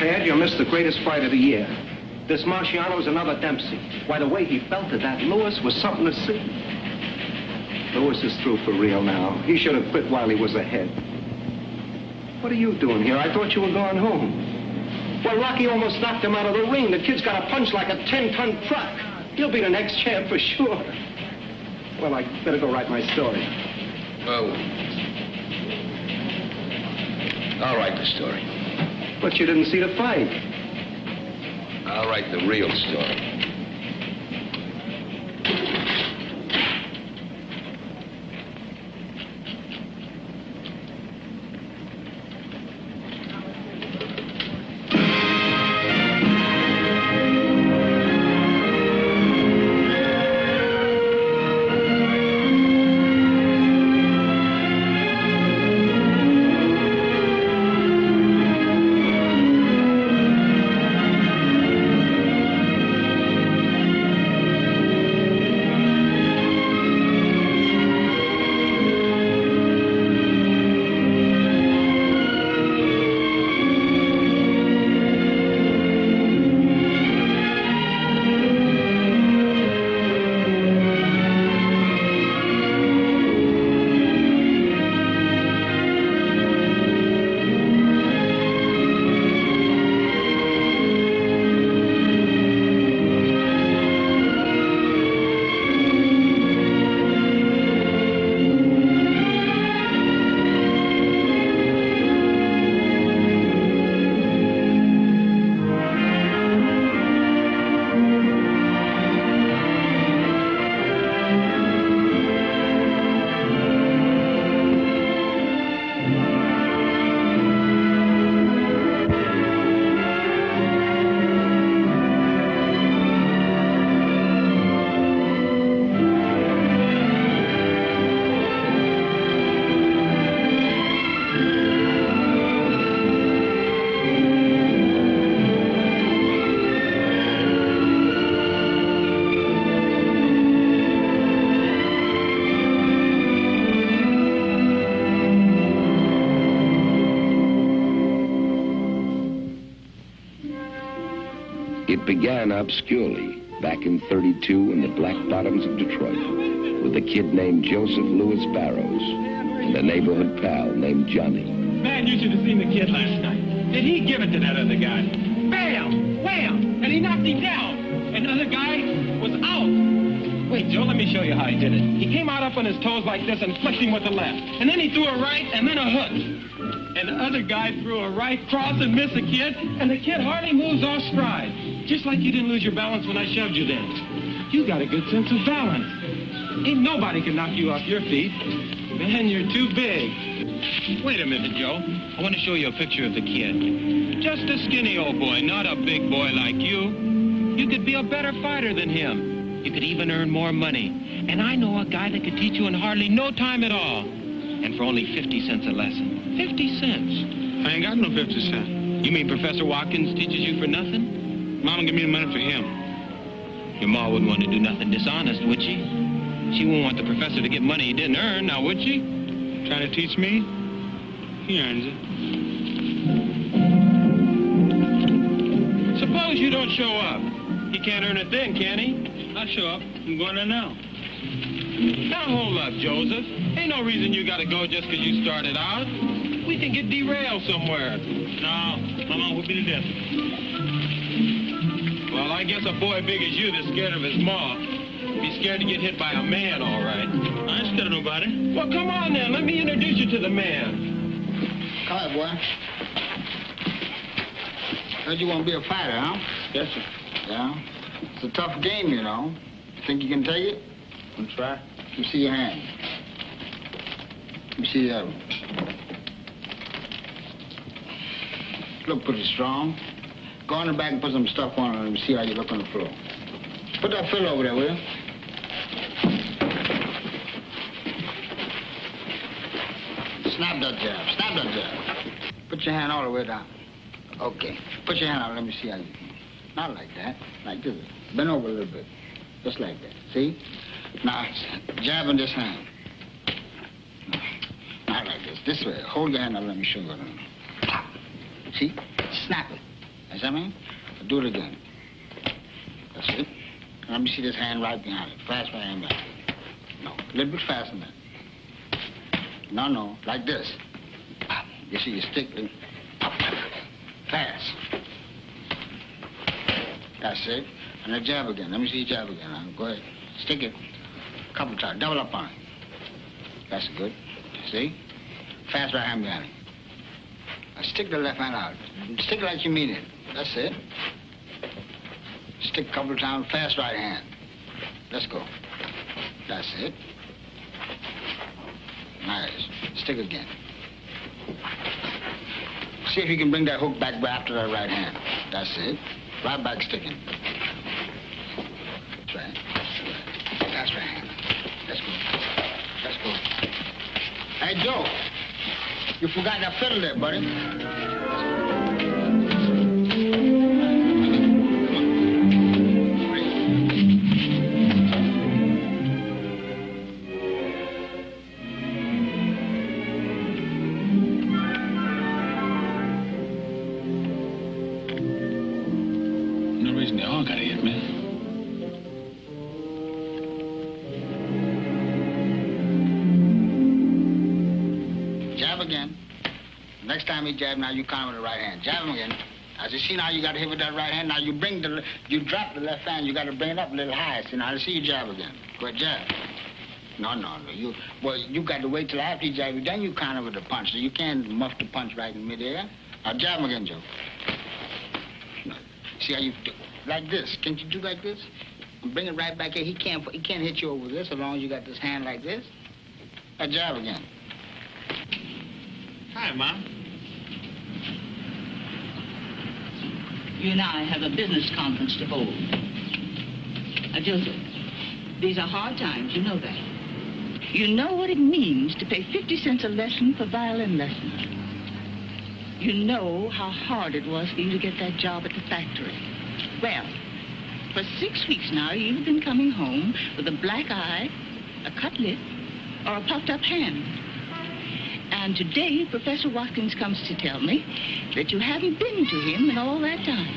prepared, you'll miss the greatest fight of the year. This Marciano's another Dempsey. Why, the way he belted that Lewis was something to see. Lewis is through for real now. He should have quit while he was ahead. What are you doing here? I thought you were going home. Well, Rocky almost knocked him out of the ring. The kid's got a punch like a 10-ton truck. He'll be the next champ for sure. Well, I better go write my story. Oh. I'll write the story. But you didn't see the fight. I'll write the real story. It began obscurely back in '32 in the Black Bottoms of Detroit with a kid named Joseph Louis Barrows and a neighborhood pal named Johnny. Man, you should have seen the kid last night. Did he give it to that other guy? Bam! Wham! And he knocked him down. And the other guy was out. Wait, Joe, let me show you how he did it. He came out up on his toes like this and flicked him with the left. And then he threw a right and then a hook. And the other guy threw a right cross and missed the kid, and the kid hardly moves off stride. Just like you didn't lose your balance when I shoved you then. You got a good sense of balance. Ain't nobody can knock you off your feet. Man, you're too big. Wait a minute, Joe. I want to show you a picture of the kid. Just a skinny old boy, not a big boy like you. You could be a better fighter than him. You could even earn more money. And I know a guy that could teach you in hardly no time at all. And for only 50 cents a lesson. 50 cents. I ain't got no 50 cents. You mean Professor Watkins teaches you for nothing? Mama give me the money for him. Your ma wouldn't want to do nothing dishonest, would she? She wouldn't want the professor to get money he didn't earn, now would she? Trying to teach me? He earns it. Suppose you don't show up. He can't earn it then, can he? I'll show up. I'm going there now. Now hold up, Joseph. Ain't no reason you gotta go just 'cause you started out. We can get derailed somewhere. No, Mama will be to death. Well, I guess a boy big as you that's scared of his ma be scared to get hit by a man, all right. I ain't scared of nobody. Well, come on then. Let me introduce you to the man. Come on, boy. Heard you want to be a fighter, huh? Yes, sir. Yeah? It's a tough game, you know. You think you can take it? I'll try. Let me see your hand. Let me see the other one. Look pretty strong. Go on the back and put some stuff on it and see how you look on the floor. Put that fill over there, will you? Snap that jab. Snap that jab. Put your hand all the way down. Okay. Put your hand out. Let me see how you... Not like that. Like this. Bend over a little bit. Just like that. See? Now, jab in this hand. Not like this. This way. Hold your hand out. Let me show you. See? Snap it. You see what I mean? Do it again. That's it. Let me see this hand right behind it. Fast right hand behind it. No, a little bit faster than that. No, like this. You see, you stick it. Fast. That's it. And then jab again. Let me see you jab again. Now, go ahead. Stick it. A couple times. Double up on it. That's good. See? Fast right hand behind it. Now stick the left hand out. Stick it like you mean it. That's it. Stick a couple of times. Fast right hand. Let's go. That's it. Nice. Stick again. See if you can bring that hook back after that right hand. That's it. Right back sticking. That's right. That's right hand. Let's go. Let's go. Hey, Joe. You forgot that fiddle there, buddy. Next time he jab, now you count with the right hand. Jab him again. As you see now, you got to hit with that right hand. Now you drop the left hand. You got to bring it up a little higher. See, now I see you jab again. Go ahead, jab. No. You got to wait till after you jab. Then you counter with the punch. So you can't muff the punch right in midair. Now jab him again, Joe. No. See how you do? Like this. Can't you do like this? And bring it right back here. He can't hit you over this as long as you got this hand like this. Now jab again. Hi, Mom. You and I have a business conference to hold. Joseph, these are hard times, you know that. You know what it means to pay 50 cents a lesson for violin lessons. You know how hard it was for you to get that job at the factory. Well, for 6 weeks now, you've been coming home with a black eye, a cut lip, or a puffed up hand. And today, Professor Watkins comes to tell me that you haven't been to him in all that time.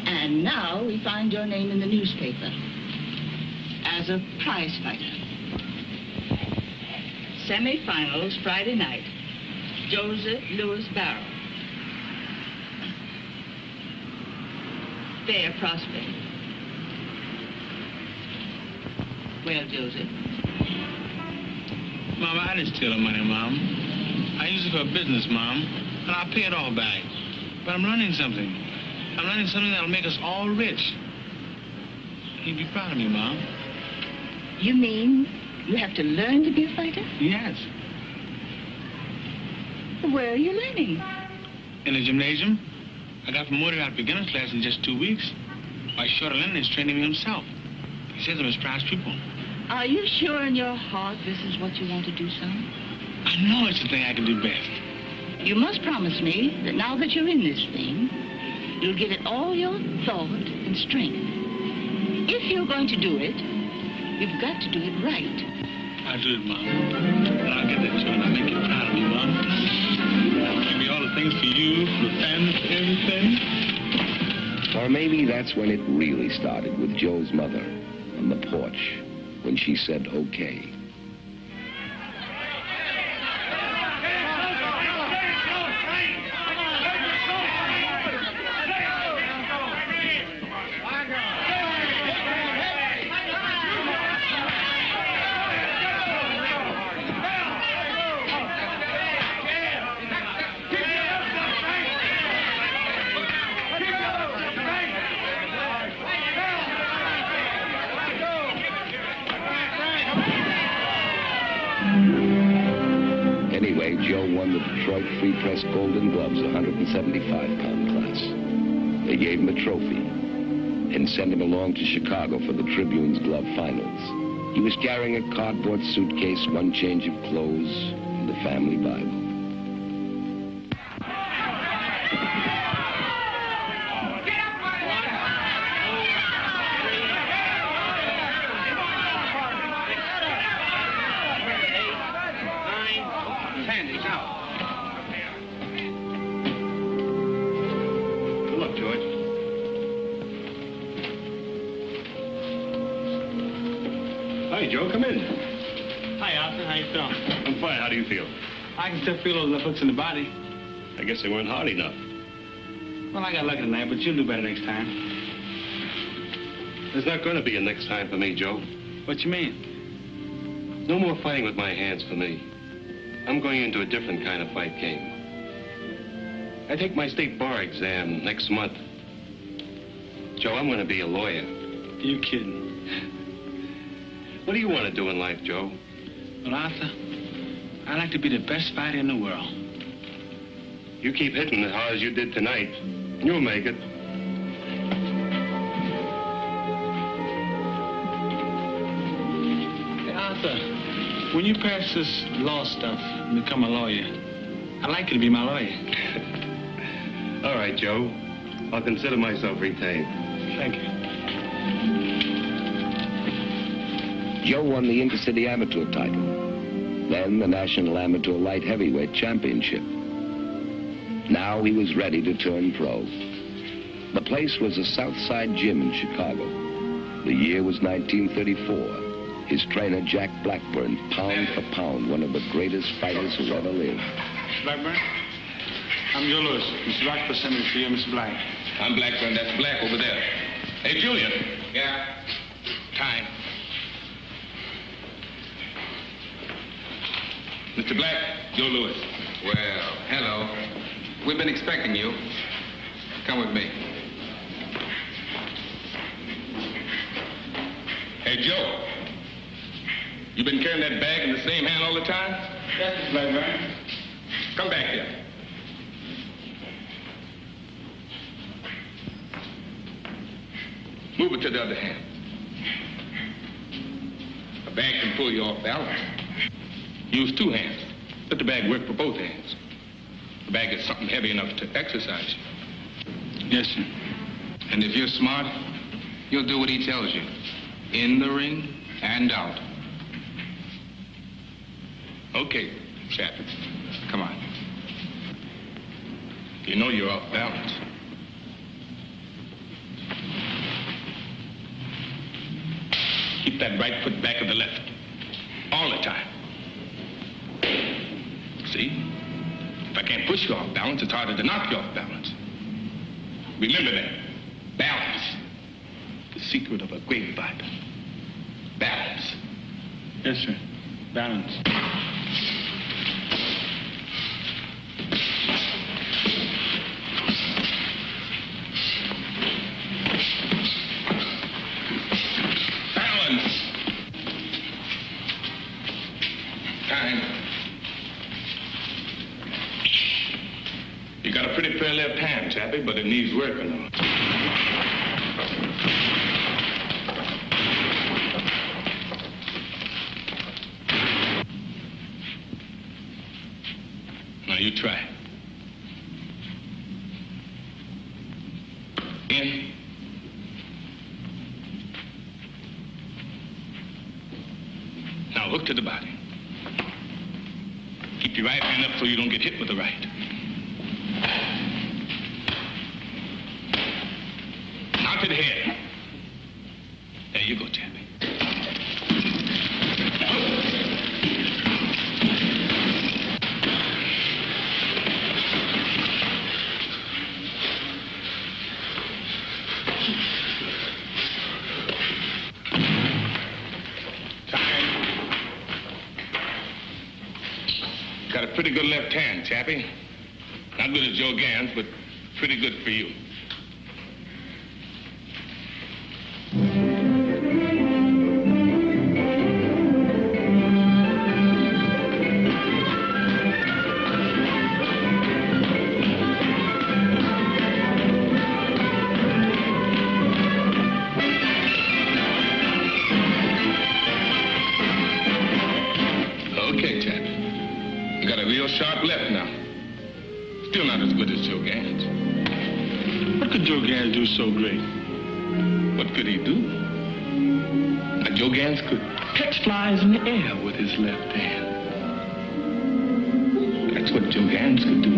And now we find your name in the newspaper as a prize fighter. Semi-finals Friday night. Joseph Louis Barrows. Fair prospect. Well, Joseph. Mom, I didn't steal the money, Mom. I used it for a business, Mom, and I'll pay it all back. But I'm learning something. I'm learning something that'll make us all rich. You'd be proud of me, Mom. You mean you have to learn to be a fighter? Yes. Where are you learning? In the gymnasium. I got promoted out of beginner's class in just 2 weeks. Why, Shorter Lennon is training me himself. He says I'm his prized pupil. Are you sure in your heart this is what you want to do, son? I know it's the thing I can do best. You must promise me that now that you're in this thing, you'll give it all your thought and strength. If you're going to do it, you've got to do it right. I'll do it, Mom. And I'll get that job and I'll make you proud of me, Mom. I'll give me all the things for you, for the family, for everything. Or maybe that's when it really started with Joe's mother on the porch, when she said, okay. Anyway, Joe won the Detroit Free Press Golden Gloves 175-pound class. They gave him a trophy and sent him along to Chicago for the Tribune's glove finals. He was carrying a cardboard suitcase, one change of clothes, and the family Bible. Hi, Joe. Come in. Hi, Arthur. How you feeling? I'm fine. How do you feel? I can still feel those hooks in the body. I guess they weren't hard enough. Well, I got lucky tonight, but you'll do better next time. There's not going to be a next time for me, Joe. What you mean? No more fighting with my hands for me. I'm going into a different kind of fight game. I take my state bar exam next month. Joe, I'm going to be a lawyer. You kidding? What do you want to do in life, Joe? Well, Arthur, I'd like to be the best fighter in the world. You keep hitting as hard as you did tonight. You'll make it. Hey, Arthur, when you pass this law stuff and become a lawyer, I'd like you to be my lawyer. All right, Joe. I'll consider myself retained. Thank you. Joe won the Intercity Amateur title, then the National Amateur Light Heavyweight Championship. Now he was ready to turn pro. The place was a Southside Gym in Chicago. The year was 1934. His trainer, Jack Blackburn, pound for pound, one of the greatest fighters who ever lived. Blackburn? I'm Joe Lewis. Mr. Rochford sent me for you, Mr. Black. I'm Blackburn. That's Black over there. Hey, Julian. Yeah? Time. Mr. Black, Joe Lewis. Well, hello. We've been expecting you. Come with me. Hey, Joe. You been carrying that bag in the same hand all the time? Yes, Mr. Blackburn. Come back here. Move it to the other hand. A bag can pull you off balance. Use two hands. Let the bag work for both hands. The bag is something heavy enough to exercise you. Yes, sir. And if you're smart, you'll do what he tells you. In the ring and out. Okay, Chappie. Come on. You know you're off balance. Keep that right foot back of the left. All the time. See? If I can't push you off balance, it's harder to knock you off balance. Remember that. Balance. The secret of a great fighter. Balance. Yes, sir. Balance. Balance. Time. You got a pretty fair left hand, Chappie, but it needs working on. Now you try. In. Now hook to the body. Keep your right hand up so you don't get hit with the right. Now to the head. There you go, Chappie. Got a pretty good left hand, Chappie. Not good as Joe Gans, but pretty good for you. Okay, Chappie. You got a real sharp left now. Still not as good as Joe Gans. What could Joe Gans do so great? What could he do? Now, Joe Gans could catch flies in the air with his left hand. That's what Joe Gans could do.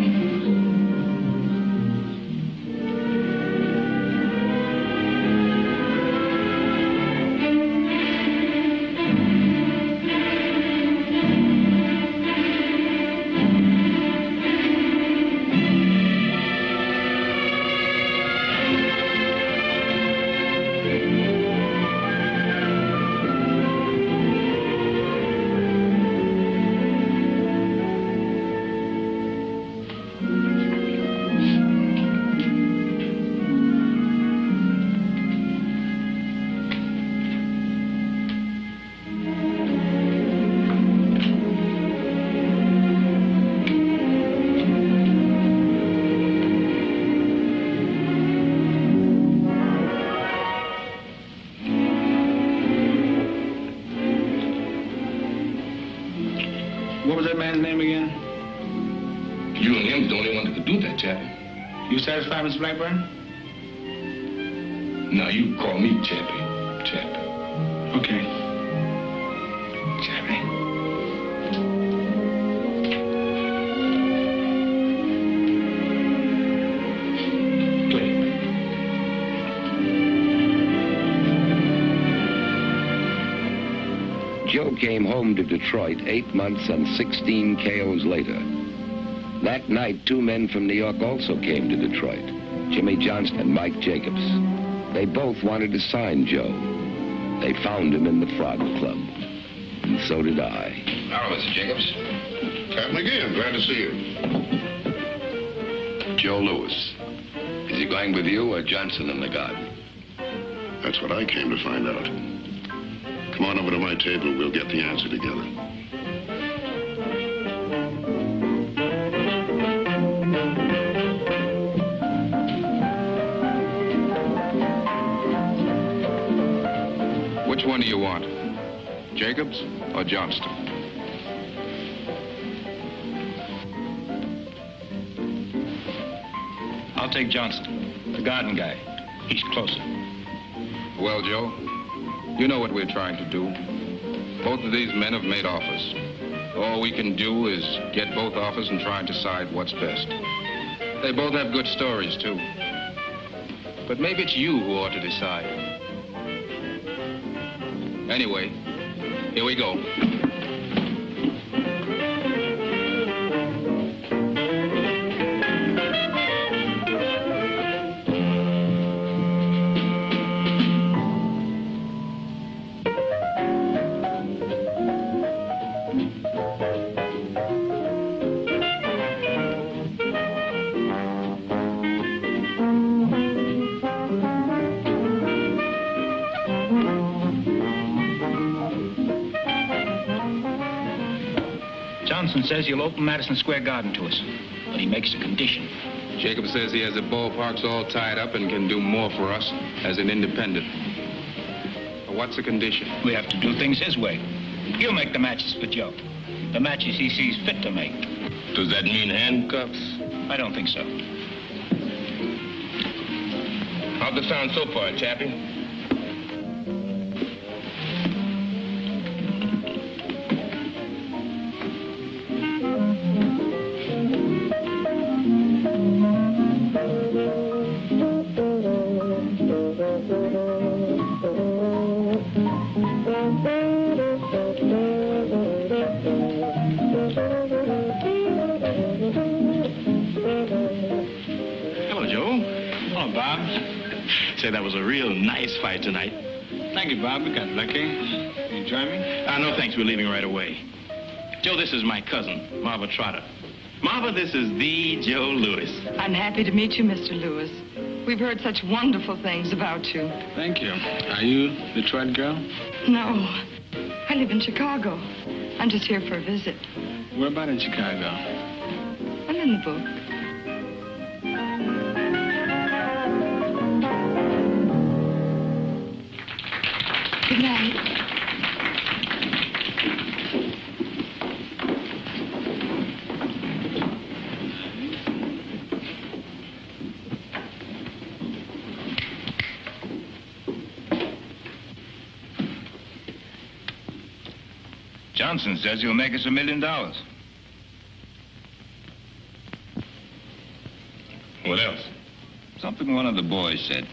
What was that man's name again? You and him's the only one that could do that, Chappie. You satisfied, Mr. Blackburn? Now you call me Chappie. Chappie. Okay. Chappie. Joe came home to Detroit 8 months and 16 KOs later. That night, 2 men from New York also came to Detroit, Jimmy Johnston and Mike Jacobs. They both wanted to sign Joe. They found him in the Frog Club, and so did I. Hello, Mr. Jacobs. Pat McGeehan, glad to see you. Joe Lewis. Is he going with you or Johnson and the guard? That's what I came to find out. Come on over to my table. We'll get the answer together. Which one do you want? Jacobs or Johnston? I'll take Johnston, the garden guy. He's closer. Well, Joe, you know what we're trying to do. Both of these men have made offers. All we can do is get both offers and try and decide what's best. They both have good stories, too. But maybe it's you who ought to decide. Anyway, here we go. Johnson says he'll open Madison Square Garden to us, but he makes a condition. Jacob says he has the ballparks all tied up and can do more for us as an independent. But what's the condition? We have to do things his way. He'll make the matches for Joe. The matches he sees fit to make. Does that mean handcuffs? I don't think so. How's it sound so far, Chappie? Say, that was a real nice fight tonight. Thank you, Bob. We got lucky. You enjoy me? No, thanks. We're leaving right away. Joe, this is my cousin, Marva Trotter. Marva, this is the Joe Lewis. I'm happy to meet you, Mr. Lewis. We've heard such wonderful things about you. Thank you. Are you the Detroit girl? No, I live in Chicago. I'm just here for a visit. Where about in Chicago? I'm in the book. Good night. Johnson says he'll make us $1 million. What else? Something one of the boys said.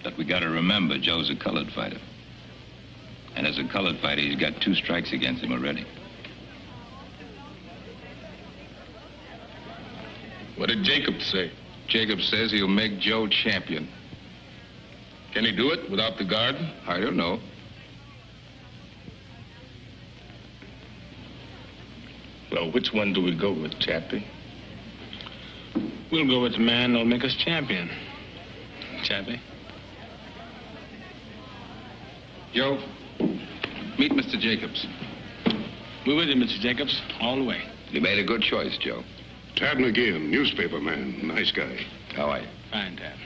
That we gotta remember Joe's a colored fighter. And as a colored fighter, he's got 2 strikes against him already. What did Jacob say? Jacob says he'll make Joe champion. Can he do it without the guard? I don't know. Well, which one do we go with, Chappie? We'll go with the man that'll make us champion. Chappie. Joe, meet Mr. Jacobs. We're with you, Mr. Jacobs, all the way. You made a good choice, Joe. Tad McGeehan, newspaper man. Nice guy. How are you? Fine, Tad.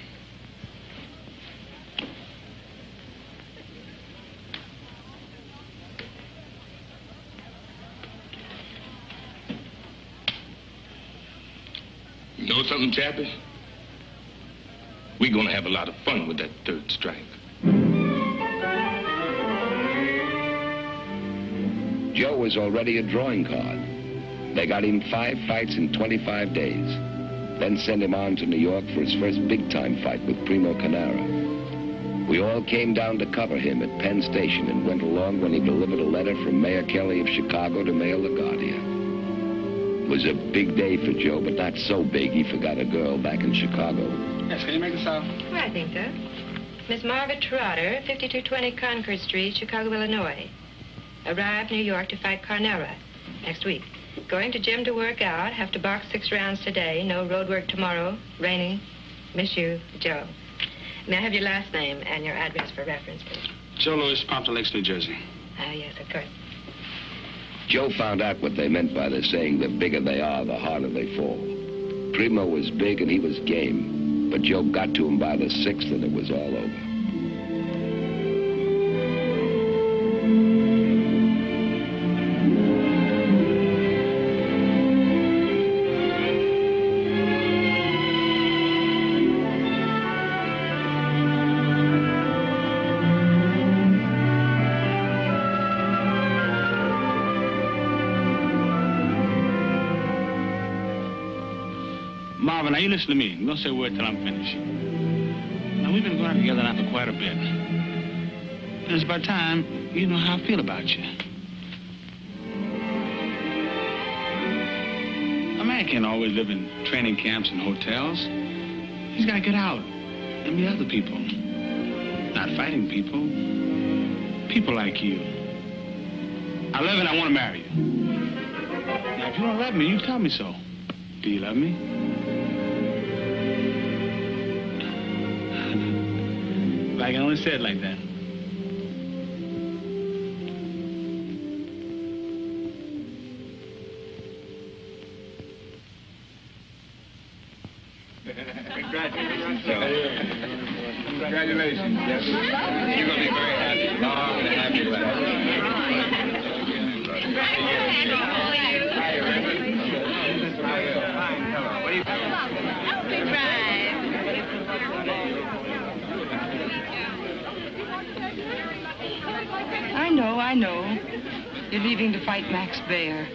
know something, Chappie? We're gonna have a lot of fun with that third strike. Joe was already a drawing card. They got him 5 fights in 25 days. Then sent him on to New York for his first big-time fight with Primo Canara. We all came down to cover him at Penn Station and went along when he delivered a letter from Mayor Kelly of Chicago to Mayor LaGuardia. It was a big day for Joe, but not so big he forgot a girl back in Chicago. Yes, can you make this out? I think so. Miss Marva Trotter, 5220 Concord Street, Chicago, Illinois. Arrived New York to fight Carnera next week. Going to gym to work out. Have to box 6 rounds today. No road work tomorrow. Raining. Miss you, Joe. May I have your last name and your address for reference, please? Joe Lewis, Pompton Lakes, New Jersey. Yes, of course. Joe found out what they meant by the saying, the bigger they are, the harder they fall. Primo was big and he was game, but Joe got to him by the 6th and it was all over. Marva, now you listen to me. Don't say a word till I'm finished. Now, we've been going out together now for quite a bit. And it's about time you know how I feel about you. A man can't always live in training camps and hotels. He's got to get out and meet other people. Not fighting people. People like you. I love you and I want to marry you. Now, if you don't love me, you tell me so. Do you love me? I can only say it like that. Congratulations. Congratulations. Yes. You're going to be very happy. Long and happy life. What do you think? I know. You're leaving to fight Max Baer.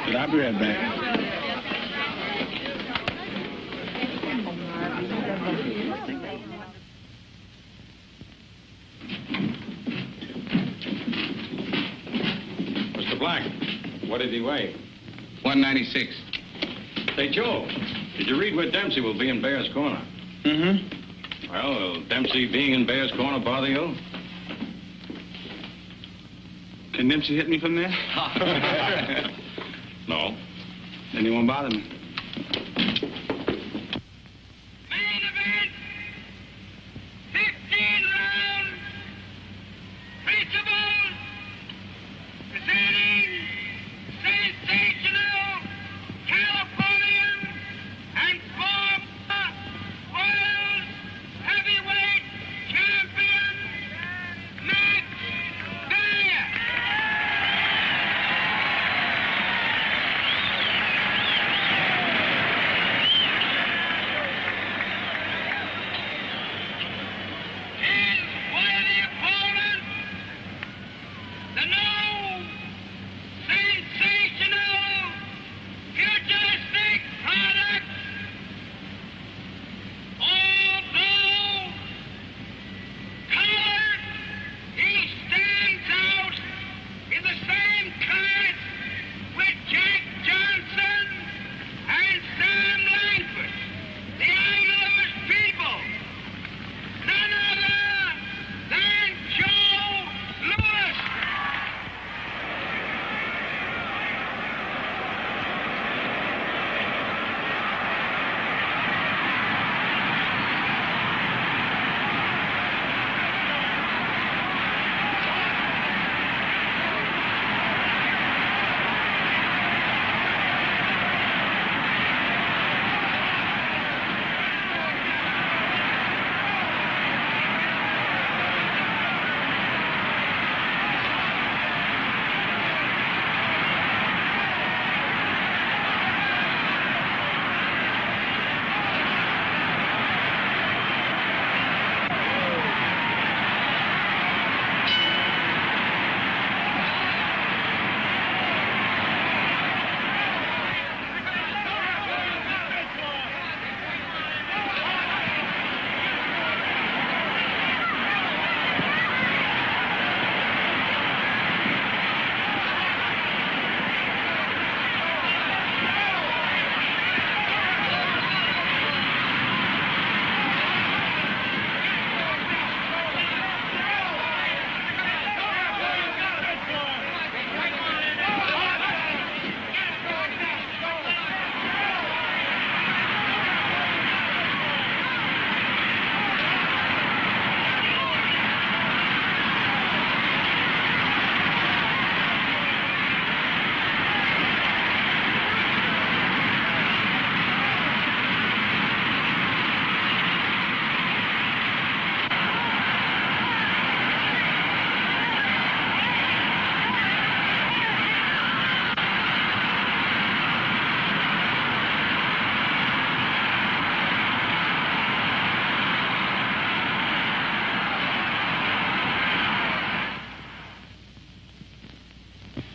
But I'll be right back. Mr. Black, what did he weigh? 196. Say, Joe, did you read where Dempsey will be in Bear's Corner? Mm-hmm. Well, will Dempsey being in Bear's Corner bother you? Can Dempsey hit me from there? No. Then he won't bother me. Main event, 16 rounds, reachable, presenting sensational Californian and former world heavyweight champion, Max Baer.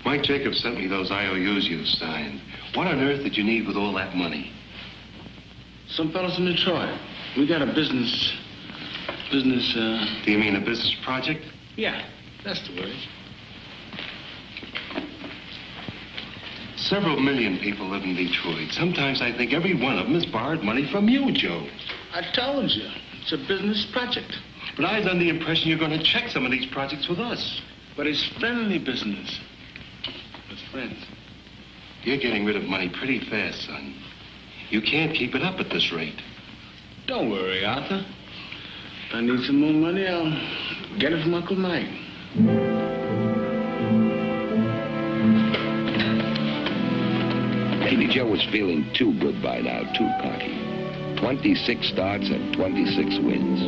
Mike Jacobs sent me those IOUs you signed. What on earth did you need with all that money? Some fellas in Detroit. We got a business... Do you mean a business project? Yeah, that's the word. Several million people live in Detroit. Sometimes I think every one of them has borrowed money from you, Joe. I told you. It's a business project. But I was under the impression you're going to check some of these projects with us. But it's friendly business. With friends. You're getting rid of money pretty fast, son. You can't keep it up at this rate. Don't worry, Arthur. If I need some more money, I'll get it from Uncle Mike. Maybe Joe was feeling too good by now, too cocky. 26 starts and 26 wins.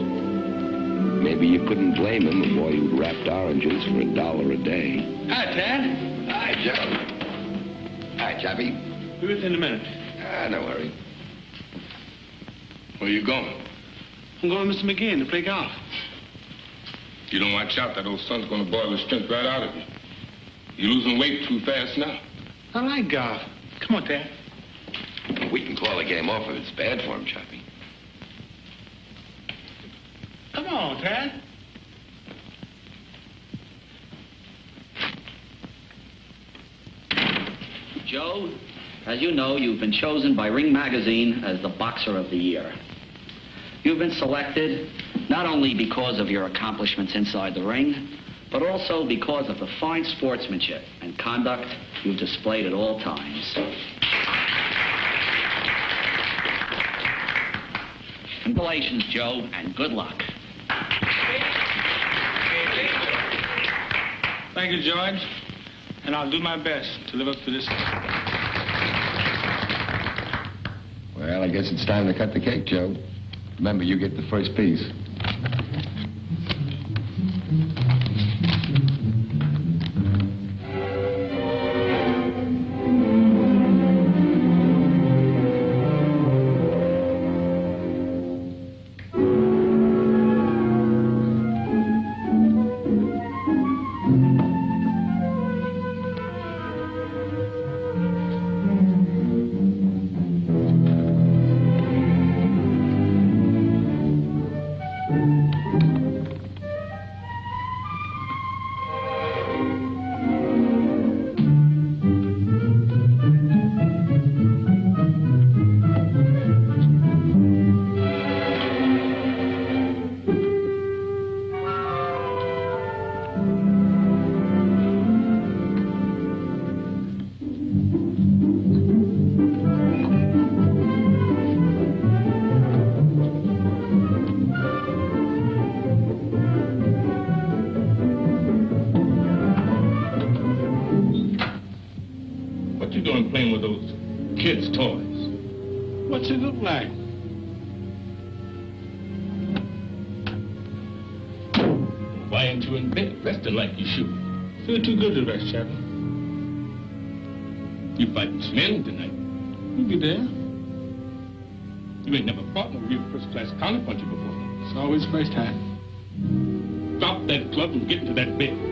Maybe you couldn't blame him, a boy who'd wrapped oranges for $1 a day. Hi, Tad. Hi, Joe. Hi, Chappie. Be with you in a minute. No worry. Where you going? I'm going with Mr. McGeehan to play golf. You don't watch out, that old son's going to boil the strength right out of you. You're losing weight too fast now. I like golf. Come on, Tad. We can call the game off if it's bad for him, Chappie. Come on, Tad. Joe, as you know, you've been chosen by Ring Magazine as the Boxer of the Year. You've been selected not only because of your accomplishments inside the ring, but also because of the fine sportsmanship and conduct you've displayed at all times. Congratulations, Joe, and good luck. Thank you, George. And I'll do my best to live up to this. Well, I guess it's time to cut the cake, Joe. Remember, you get the first piece. What's it look like? Why ain't you in bed resting like you should? Feel too good to rest, Chappie. You fighting Schmeling tonight. You'll be there. You ain't never fought no real first-class counterpuncher before. It's always first time. Drop that club and get into that bed.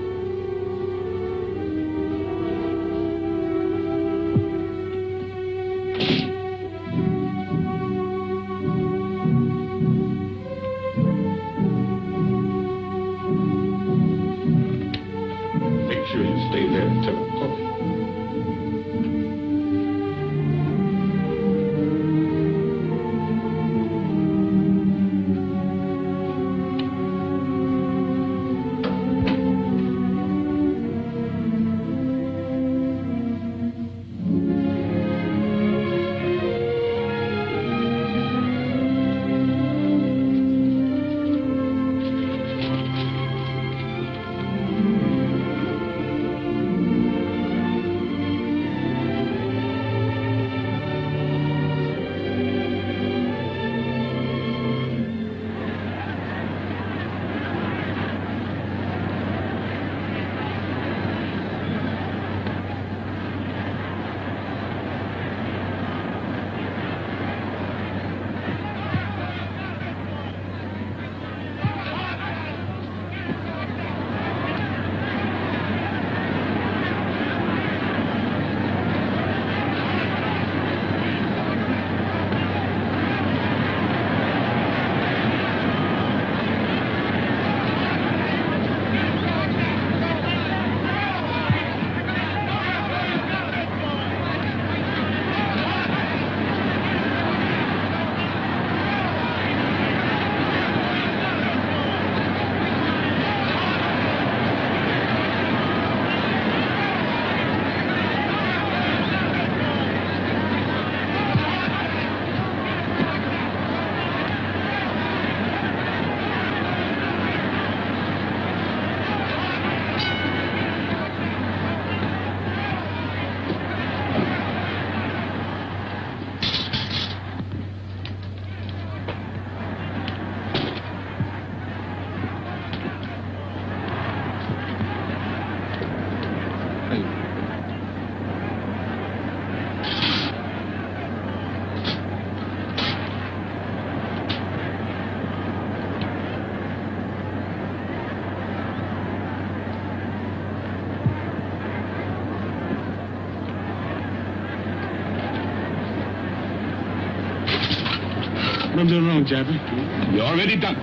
What I'm doing wrong, Chappie? You're already done.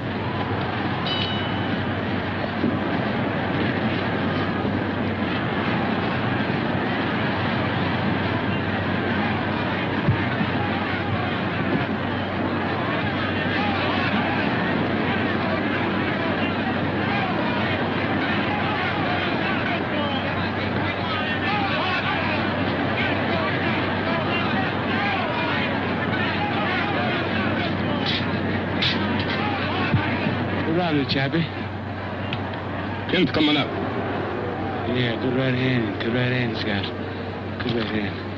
Chappie. Pin's coming up. Yeah, good right hand. Good right hand, Scott. Good right hand.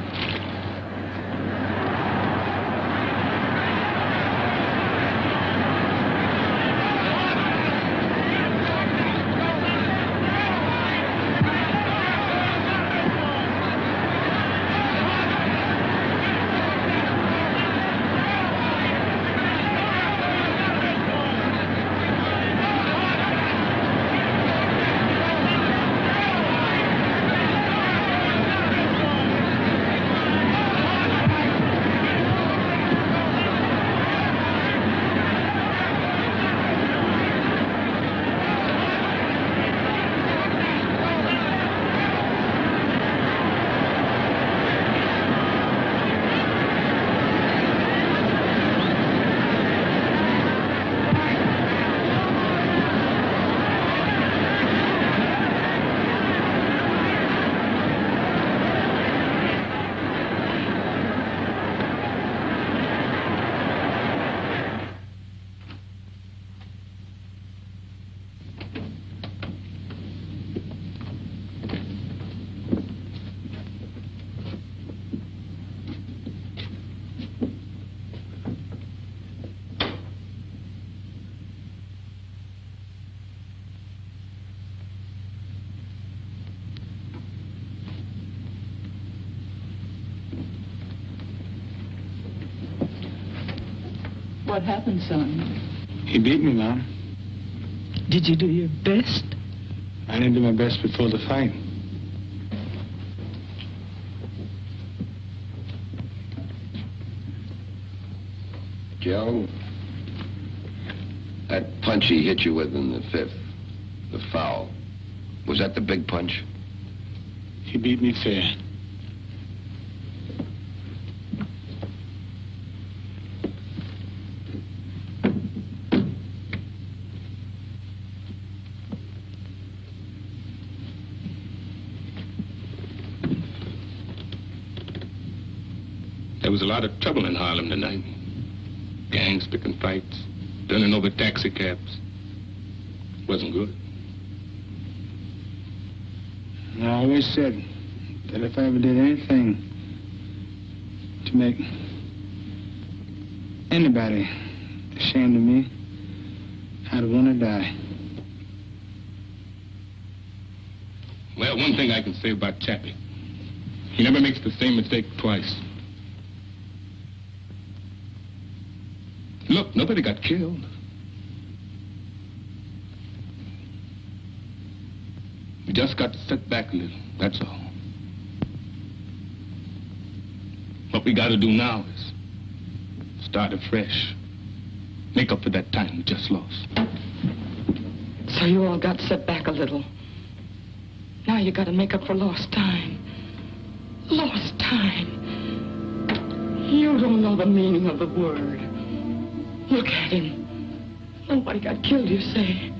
What happened, son? He beat me, Mom. Did you do your best? I didn't do my best before the fight. Joe, that punch he hit you with in the fifth, the foul, was that the big punch? He beat me fair. There was a lot of trouble in Harlem tonight. Gangs picking fights, turning over taxi cabs. Wasn't good. And I always said that if I ever did anything to make anybody ashamed of me, I'd want to die. Well, one thing I can say about Chappie. He never makes the same mistake twice. Look, nobody got killed. We just got to sit back a little, that's all. What we got to do now is start afresh. Make up for that time we just lost. So you all got set back a little. Now you got to make up for lost time. Lost time. You don't know the meaning of the word. Look at him. Nobody got killed, you say.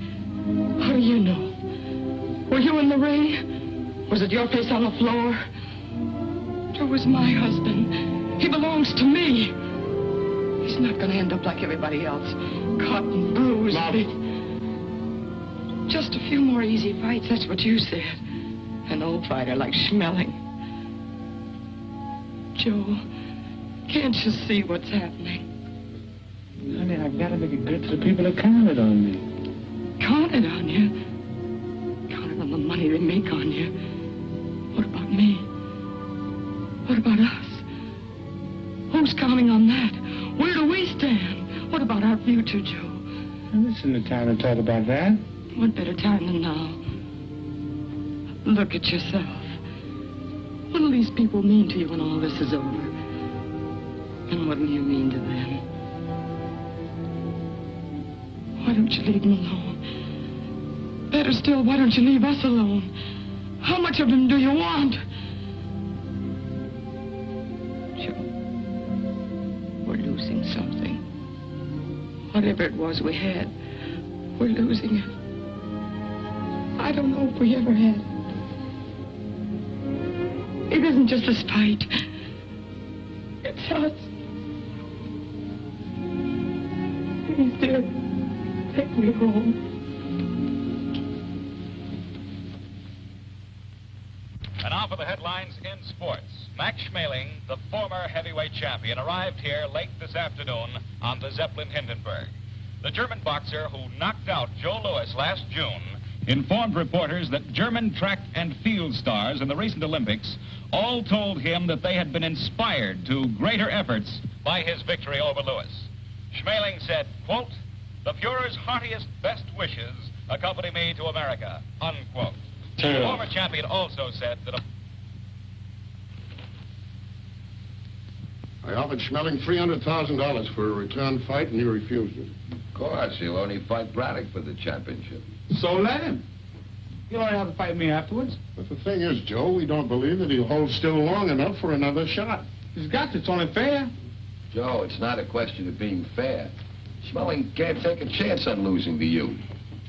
How do you know? Were you in the ring? Was it your face on the floor? Joe was my husband. He belongs to me. He's not going to end up like everybody else. Cut and bruised. Just a few more easy fights, that's what you said. An old fighter like Schmeling. Joe, can't you see what's happening? Honey, I've got to make it good to the people that counted on me. Counted on you? Counted on the money they make on you. What about me? What about us? Who's counting on that? Where do we stand? What about our future, Joe? Well, this isn't the time to talk about that. What better time than now? Look at yourself. What'll these people mean to you when all this is over? And what'll you mean to them? don't you leave him alone? Better still, why don't you leave us alone? How much of him do you want? Joe, we're losing something. Whatever it was we had, we're losing it. I don't know if we ever had it. It isn't just a spite. It's us. Please, dear, take me home. And now for the headlines in sports. Max Schmeling, the former heavyweight champion, arrived here late this afternoon on the Zeppelin Hindenburg. The German boxer who knocked out Joe Louis last June informed reporters that German track and field stars in the recent Olympics all told him that they had been inspired to greater efforts by his victory over Louis. Schmeling said, quote, "The Fuhrer's heartiest best wishes accompany me to America," unquote. The former champion also said that I offered Schmeling $300,000 for a return fight, and he refused it. Of course, he'll only fight Braddock for the championship. So let him. He'll only have to fight me afterwards. But the thing is, Joe, we don't believe that he'll hold still long enough for another shot. He's got to. It's only fair. Joe, it's not a question of being fair. Schmeling can't take a chance on losing to you.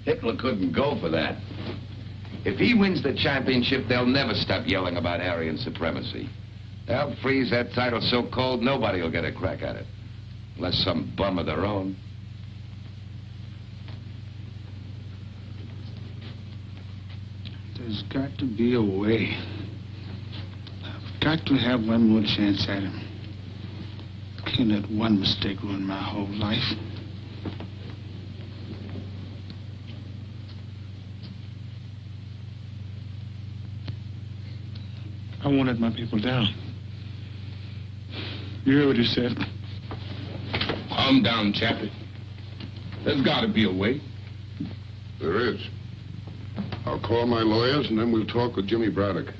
Hitler couldn't go for that. If he wins the championship, they'll never stop yelling about Aryan supremacy. They'll freeze that title so cold, nobody will get a crack at it. Unless some bum of their own. There's got to be a way. I've got to have one more chance at him. Can't let one mistake ruin my whole life. I won't let my people down. You heard what he said. Calm down, Chappie. There's got to be a way. There is. I'll call my lawyers, and then we'll talk with Jimmy Braddock.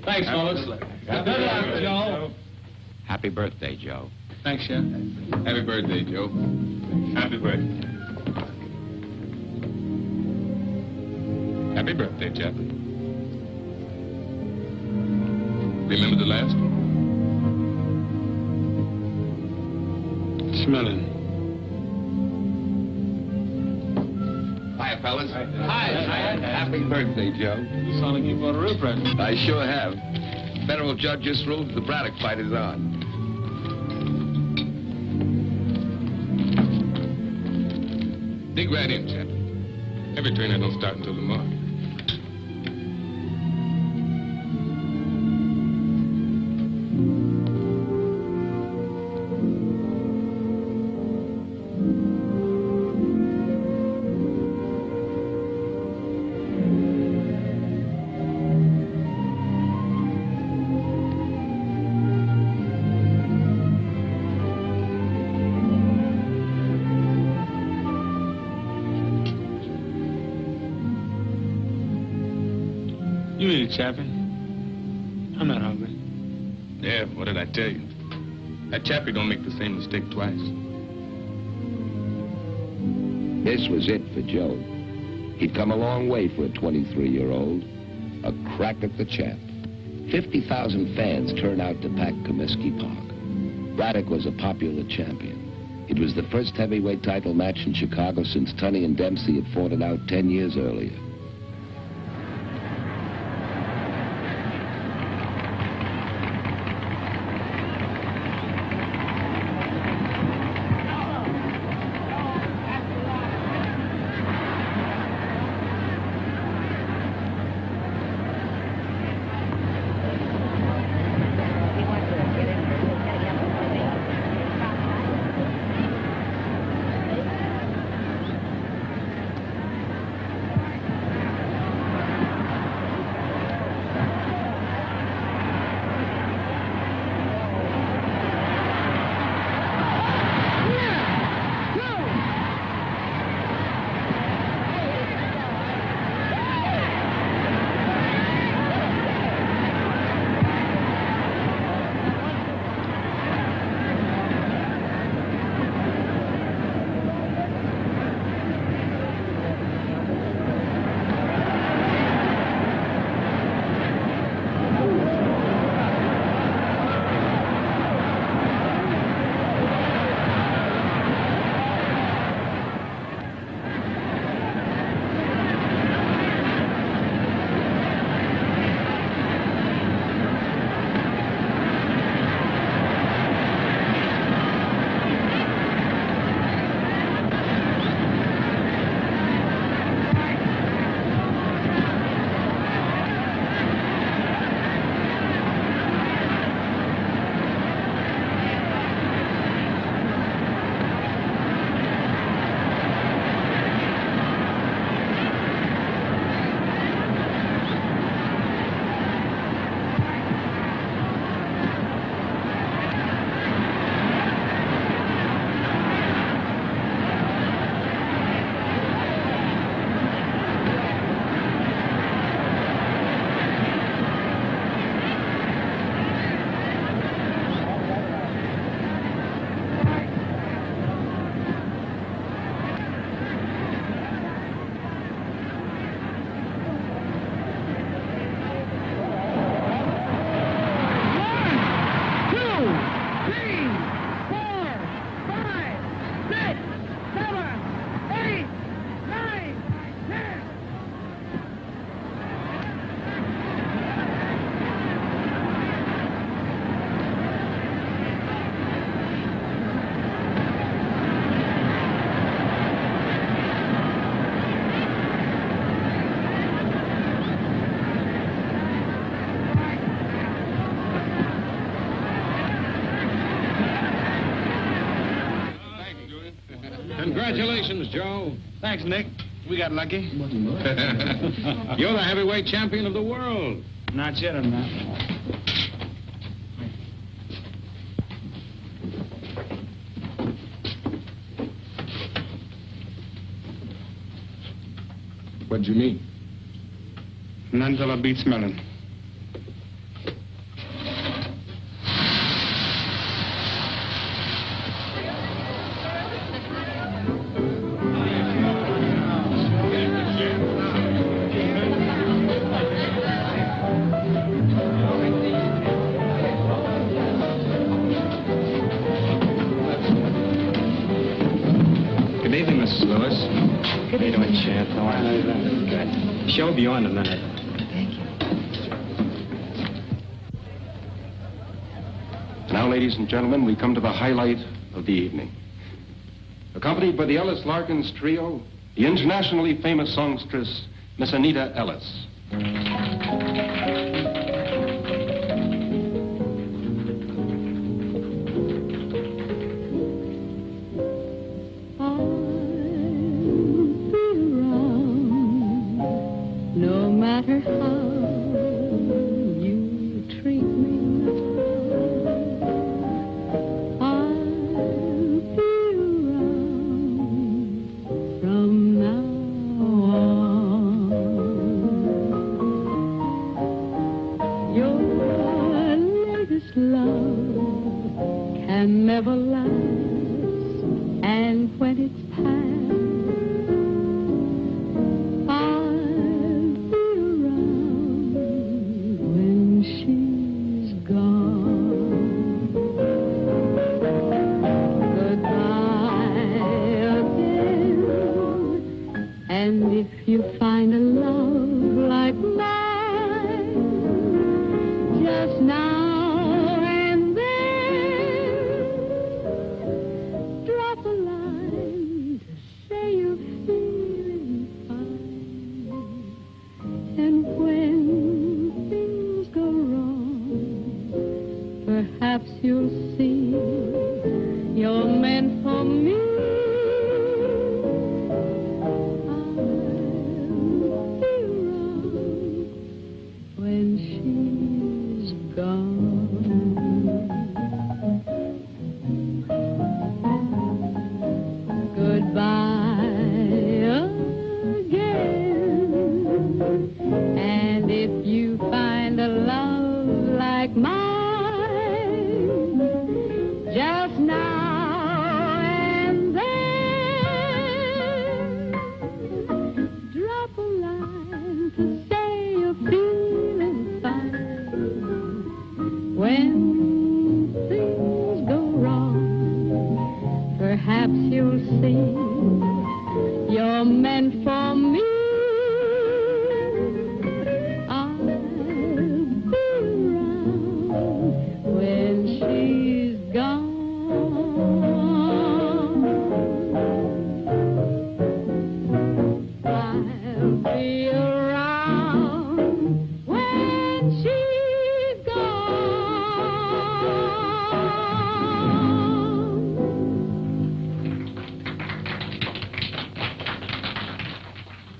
Thanks, Wallace. Good luck, Joe. Happy birthday, Joe. Thanks, Chef. Happy birthday, Joe. Happy birthday. Happy birthday, Chappie. Remember the last one? Schmeling. Hi, fellas. Hi. Happy birthday, Joe. You sound like you bought a real present. I sure have. Federal judge just ruled that the Braddock fight is on. Dig right in, Chappie. Every trainer don't start until tomorrow. You eat it, Chappie. I'm not hungry. Yeah, what did I tell you? That Chappie don't make the same mistake twice. This was it for Joe. He'd come a long way for a 23-year-old. A crack at the champ. 50,000 fans turned out to pack Comiskey Park. Braddock was a popular champion. It was the first heavyweight title match in Chicago since Tunney and Dempsey had fought it out 10 years earlier. Congratulations, Joe. Thanks, Nick. We got lucky. You're the heavyweight champion of the world. Not yet, I'm not. What'd you mean? None till I beat Schmeling. Good evening, Chad. How are you? Good. Show will be on in a minute. Thank you. Now, ladies and gentlemen, we come to the highlight of the evening. Accompanied by the Ellis Larkins Trio, the internationally famous songstress, Miss Anita Ellis. She now and then, drop a line to say you're feeling fine. And when things go wrong, perhaps you'll see you're meant for me.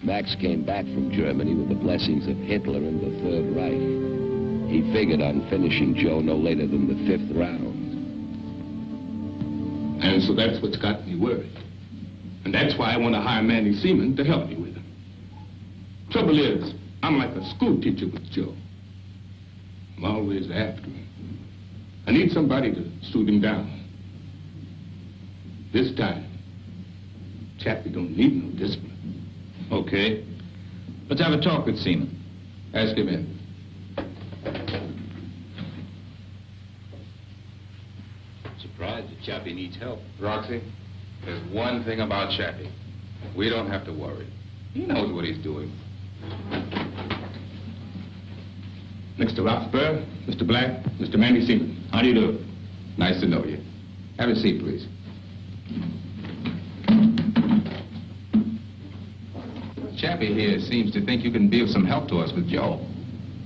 Max came back from Germany with the blessings of Hitler and the Third Reich. He figured on finishing Joe no later than the 5th round. And so that's what's got me worried. And that's why I want to hire Mannie Seaman to help me with him. Trouble is, I'm like a school teacher with Joe. I'm always after him. I need somebody to soothe him down. This time, Chappie don't need no discipline. Okay. Let's have a talk with Seaman. Ask him in. Surprised that Chappie needs help. Roxy, there's one thing about Chappie. We don't have to worry. He knows what he's doing. Mr. Roxburgh, Mr. Black, Mr. Mannie Seaman. How do you do? Nice to know you. Have a seat, please. Chappie here seems to think you can be of some help to us with Joe.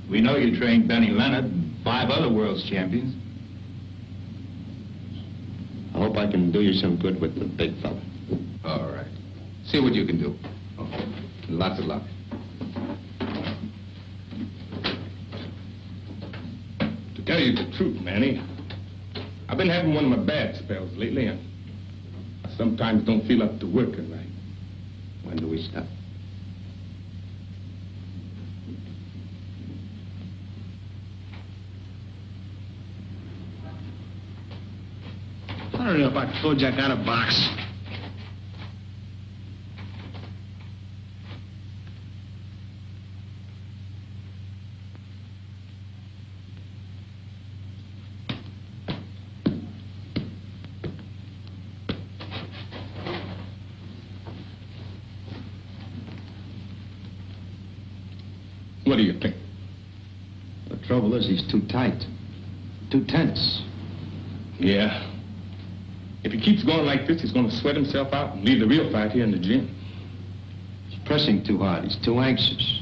We know you trained Benny Leonard and 5 other world's champions. I hope I can do you some good with the big fella. All right. See what you can do. Okay. Lots of luck. To tell you the truth, Mannie, I've been having one of my bad spells lately, and I sometimes don't feel up to working right. When do we stop? I don't know if I told you I got a box. What do you think? The trouble is he's too tight, too tense. Yeah. If he keeps going like this, he's going to sweat himself out and leave the real fight here in the gym. He's pressing too hard. He's too anxious.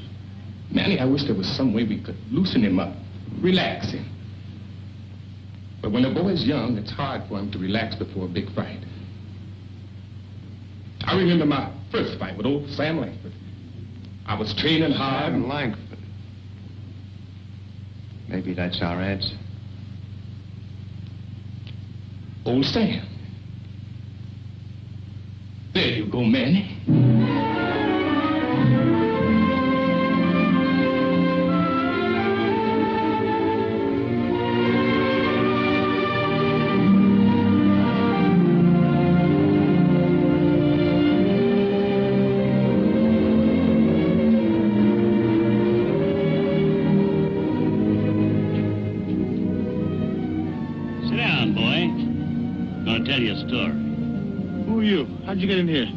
Mannie, I wish there was some way we could loosen him up, relax him. But when a boy's young, it's hard for him to relax before a big fight. I remember my first fight with old Sam Langford. I was training hard. Sam Langford. Maybe that's our answer. Old Sam. There you go, Mannie. Sit down, boy. Gonna tell you a story. Who are you? How'd you get in here?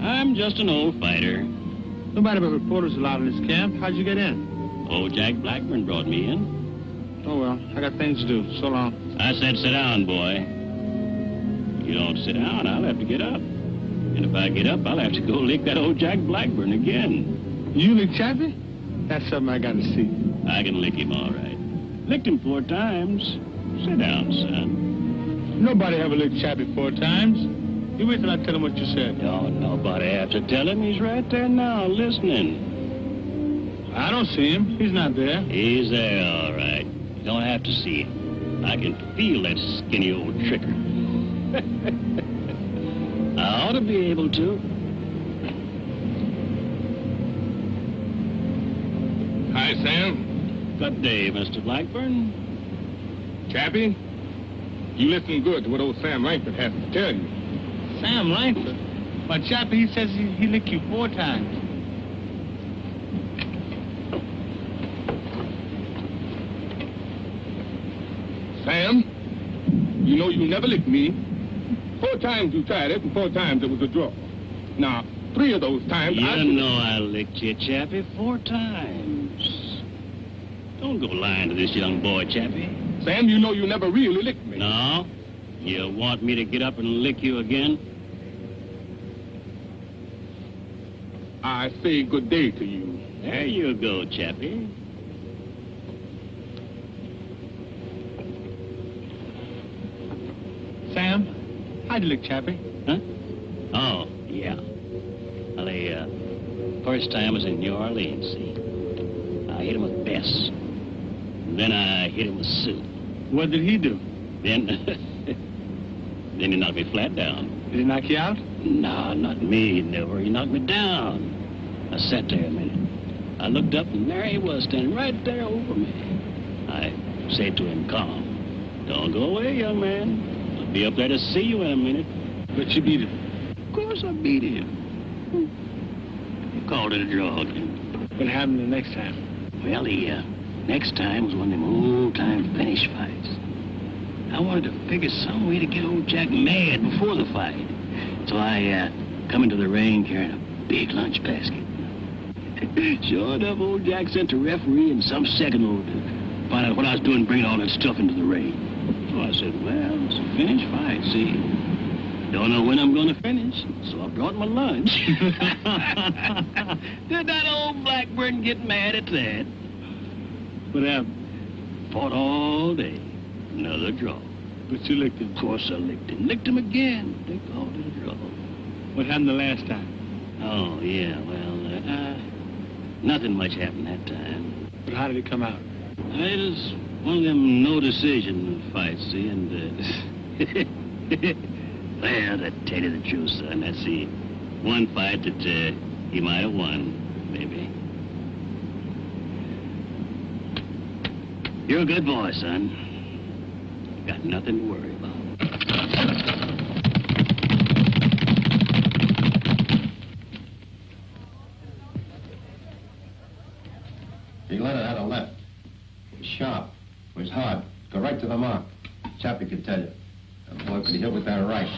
I'm just an old fighter. Nobody but reporters allowed in this camp. How'd you get in? Old Jack Blackburn brought me in. Oh, well, I got things to do. So long. I said sit down, boy. If you don't sit down, I'll have to get up. And if I get up, I'll have to go lick that old Jack Blackburn again. You lick Chappie? That's something I got to see. I can lick him all right. Licked him 4 times. Sit down, son. Nobody ever licked Chappie 4 times. You wait till I tell him what you said. Oh, nobody have to tell him. He's right there now, listening. I don't see him. He's not there. He's there, all right. You don't have to see him. I can feel that skinny old tricker. I ought to be able to. Hi, Sam. Good day, Mr. Blackburn. Chappie, you listen good to what old Sam Langford has to tell you. Sam Langford? But Chappie, he says he licked you 4 times. Sam, you know you never licked me. 4 times you tried it, and 4 times it was a draw. Now, 3 of those times You know I licked you, Chappie, 4 times. Don't go lying to this young boy, Chappie. Sam, you know you never really licked me. No? You want me to get up and lick you again? I say good day to you. There you go, Chappie. Sam, how'd you lick Chappie? Huh? Oh, yeah. Well, the first time was in New Orleans, see? I hit him with Bess. And then I hit him with Sue. What did he do? Then... then he knocked me flat down. Did he knock you out? No, not me, never. He knocked me down. I sat there a minute. I looked up, and there he was, standing right there over me. I said to him, calm. Don't go away, young man. I'll be up there to see you in a minute. But you beat him. Of course I beat him. You called it a draw again. What happened the next time? Well, the next time was one of them old-time finish fights. I wanted to figure some way to get old Jack mad before the fight. So I come into the ring carrying a big lunch basket. Sure enough, old Jack sent the referee and some second old to find out what I was doing bringing all that stuff into the ring. So I said, well, it's a finish fight, see? Don't know when I'm going to finish, so I brought my lunch. Did that old Blackburn get mad at that? What happened? Fought all day. Another draw. But you licked him. Of course I licked him. Licked him again. They called it a draw. What happened the last time? Oh, yeah, well, nothing much happened that time. But how did it come out? It was one of them no-decision fights, see, and, well, to tell you the truth, son, that's the one fight that, he might have won, maybe. You're a good boy, son. Got nothing to worry about. He let it out a left. It was sharp. It was hard. Go right to the mark. Chappie could tell you. That boy could hit with that right.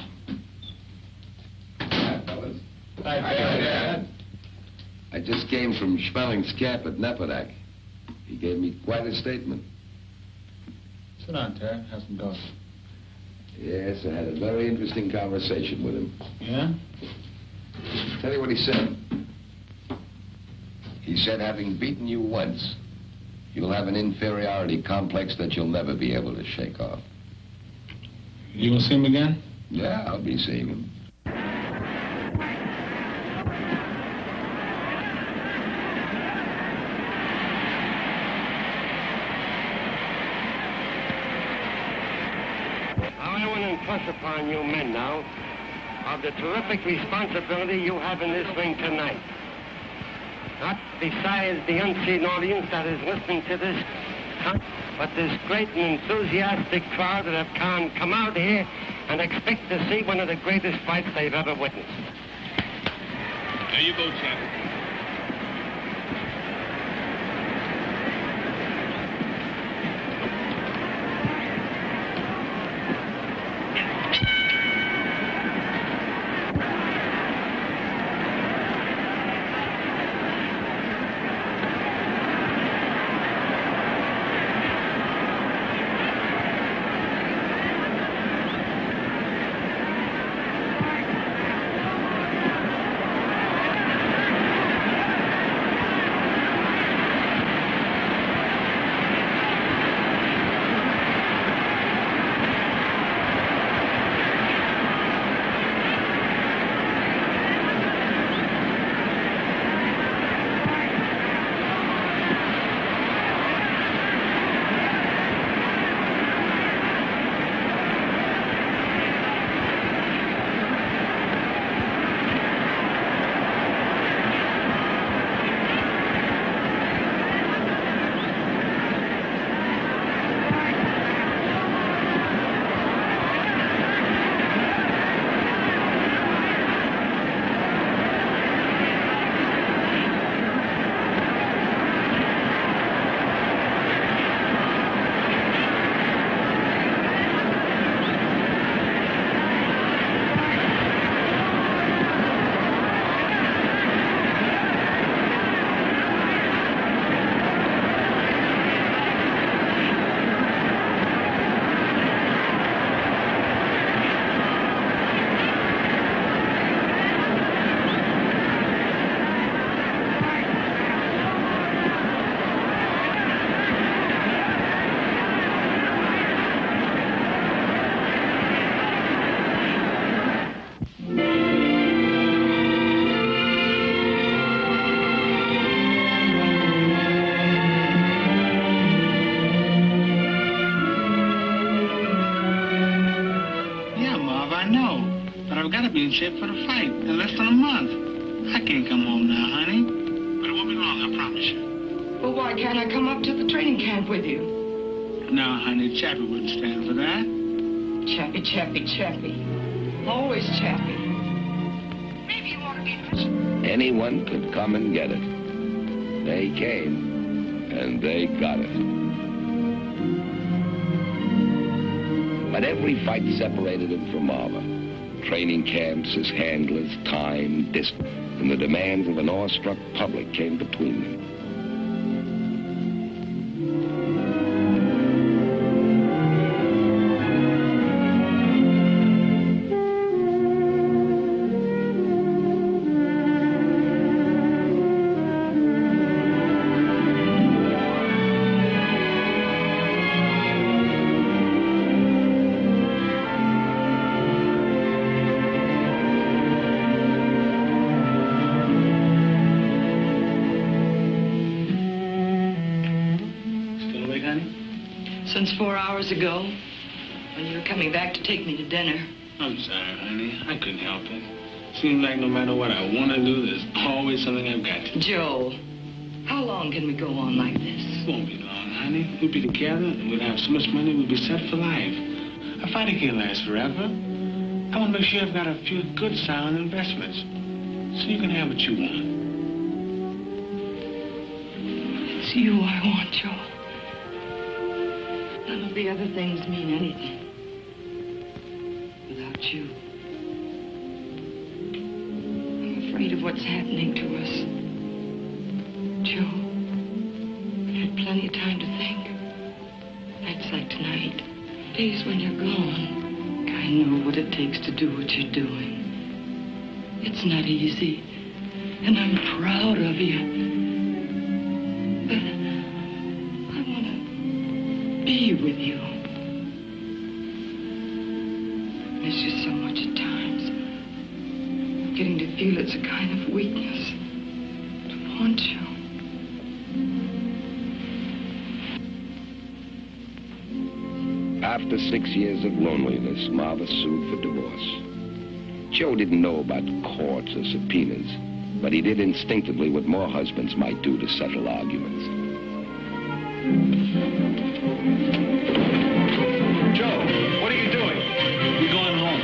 Hi, fellas. Hi, Dad. I just came from Schmeling's camp at Nepodak. He gave me quite a statement. Sit down, Terry. Have some coffee. Yes, I had a very interesting conversation with him. Yeah? Tell you what he said. He said, having beaten you once, you'll have an inferiority complex that you'll never be able to shake off. You gonna see him again? Yeah, I'll be seeing him. I want to impress upon you men now of the terrific responsibility you have in this ring tonight. Not besides the unseen audience that is listening to this, but this great and enthusiastic crowd that have come out here and expect to see one of the greatest fights they've ever witnessed. There you go, Chappie. I'll be in shape for the fight in less than a month. I can't come home now, honey. But it won't be long, I promise you. Well, why can't I come up to the training camp with you? No, honey, Chappie wouldn't stand for that. Chappie, Chappie, Chappie. Always Chappie. Maybe you ought to be... Anyone could come and get it. They came, and they got it. But every fight separated him from Marva. Training camps, his handlers, time, distance, and the demands of an awestruck public came between them. Since 4 hours ago, when you were coming back to take me to dinner. I'm sorry, honey. I couldn't help it. Seems like no matter what I want to do, there's always something I've got to do. Joe, how long can we go on like this? It won't be long, honey. We'll be together, and we'll have so much money, we'll be set for life. A fighter can't last forever. I want to make sure I've got a few good, sound investments, so you can have what you want. It's you I want, Joe. None of the other things mean anything without you. I'm afraid of what's happening to us. Joe, I had plenty of time to think. Nights like tonight, days when you're gone. I know what it takes to do what you're doing. It's not easy, and I'm proud of you. Be with you. Miss you so much at times. Getting to feel it's a kind of weakness to want you. After 6 years of loneliness, Marva sued for divorce. Joe didn't know about courts or subpoenas, but he did instinctively what more husbands might do to settle arguments. Joe, what are you doing? We're going home.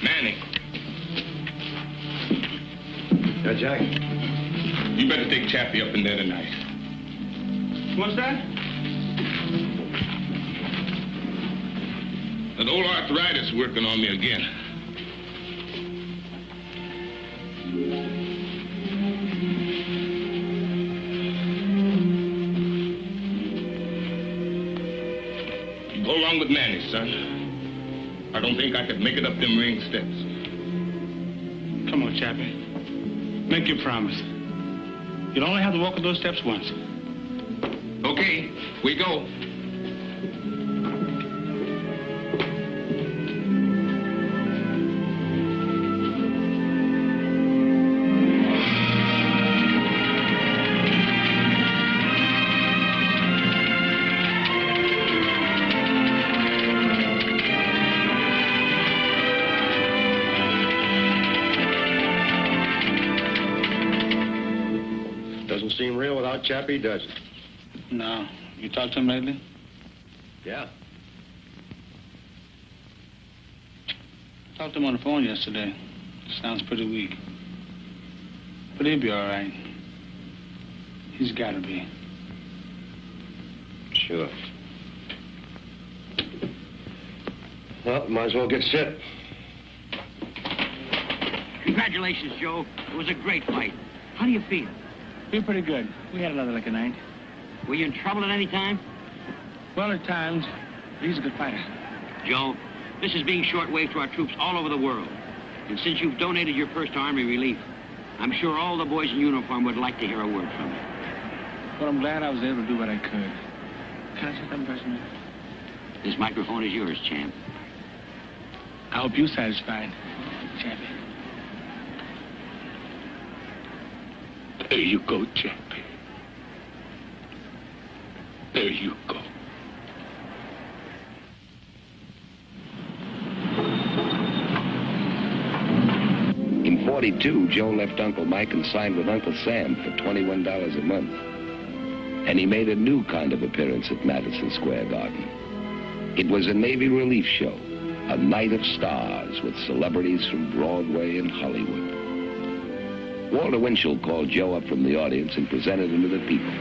Mannie. Jack. You better take Chappie up in there tonight. What's that? That old arthritis working on me again. You go along with Mannie, son. I don't think I could make it up them ring steps. Come on, Chappie. Make your promise. You'll only have to walk up those steps once. Okay, we go. Seem real without Chappie, does it? No. You talked to him lately? Yeah. Talked to him on the phone yesterday. Sounds pretty weak. But he'll be all right. He's got to be. Sure. Well, might as well get set. Congratulations, Joe. It was a great fight. How do you feel? Feel pretty good. We had another like a night. Were you in trouble at any time? Well, at times. But he's a good fighter. Joe, this is being shortwave to our troops all over the world. And since you've donated your first Army relief, I'm sure all the boys in uniform would like to hear a word from you. Well, I'm glad I was able to do what I could. Can I say something personal? This microphone is yours, champ. I hope you're satisfied, Chappie. There you go, Chappie. There you go. In 42, Joe left Uncle Mike and signed with Uncle Sam for $21 a month. And he made a new kind of appearance at Madison Square Garden. It was a Navy relief show, a night of stars with celebrities from Broadway and Hollywood. Walter Winchell called Joe up from the audience and presented him to the people.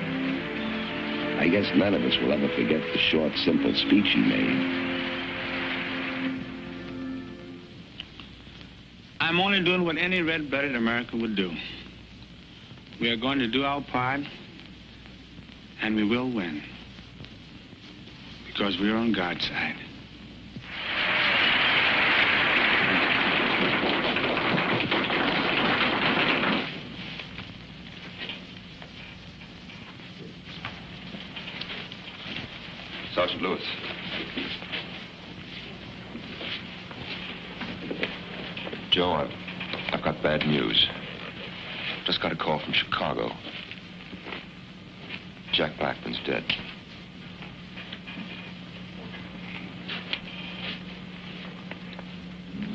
I guess none of us will ever forget the short, simple speech he made. I'm only doing what any red-blooded American would do. We are going to do our part, and we will win. Because we're on God's side. Sergeant Lewis. Joe, I've got bad news. Just got a call from Chicago. Jack Blackburn's dead.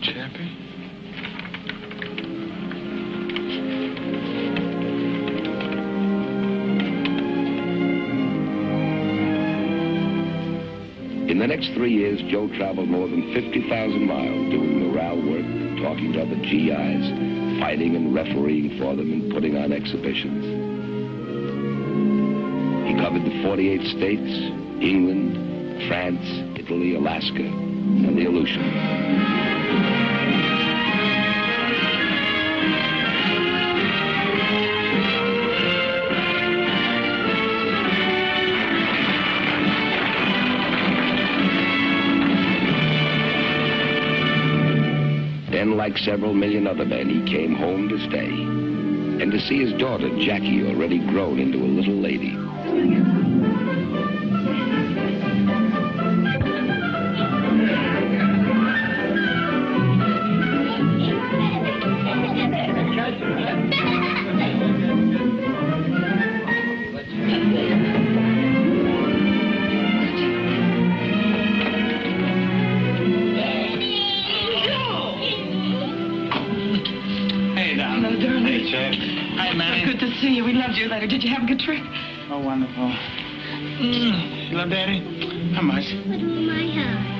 Chappie? In the next 3 years, Joe traveled more than 50,000 miles doing morale work, talking to other GIs, fighting and refereeing for them and putting on exhibitions. He covered the 48 states, England, France, Italy, Alaska, and the Aleutians. Then, like several million other men, he came home to stay. And to see his daughter, Jackie, already grown into a little lady. Hi, Mannie. Good to see you. We loved your letter. Did you have a good trip? Oh, wonderful. You love Daddy? How much? Put him in my house.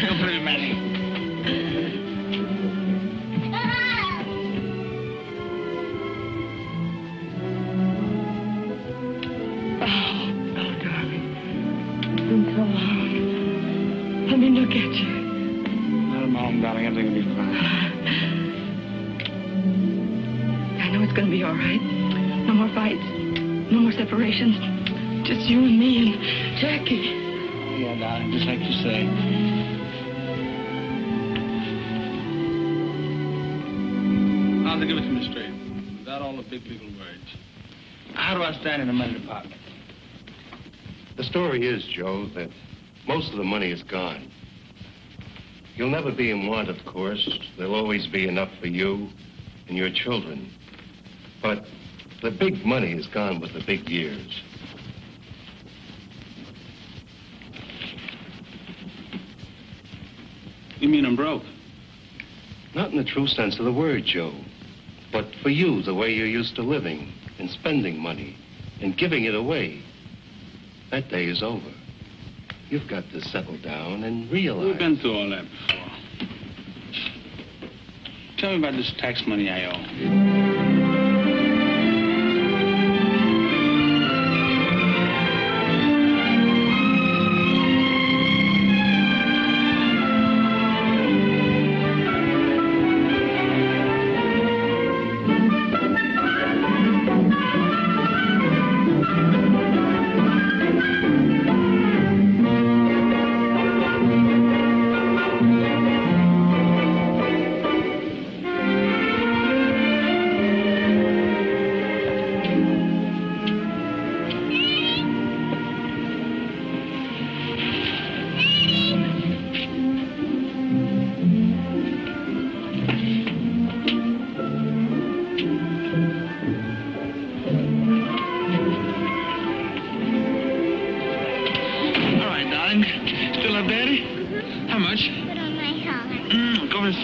Go pretty, Mannie. Oh, darling. It's been so long. Let me look at you. Let him home, darling. Everything will be fine. I know it's going to be all right. No more fights. No more separations. Just you and me and Jackie. Yeah, darling, just like you say. Now, to give it to me straight, without all the big legal words. How do I stand in the money department? The story is, Joe, that most of the money is gone. You'll never be in want, of course. There'll always be enough for you and your children. But the big money is gone with the big years. You mean I'm broke? Not in the true sense of the word, Joe. But for you, the way you're used to living and spending money and giving it away, that day is over. You've got to settle down and realize... We've been through all that before. Tell me about this tax money I owe.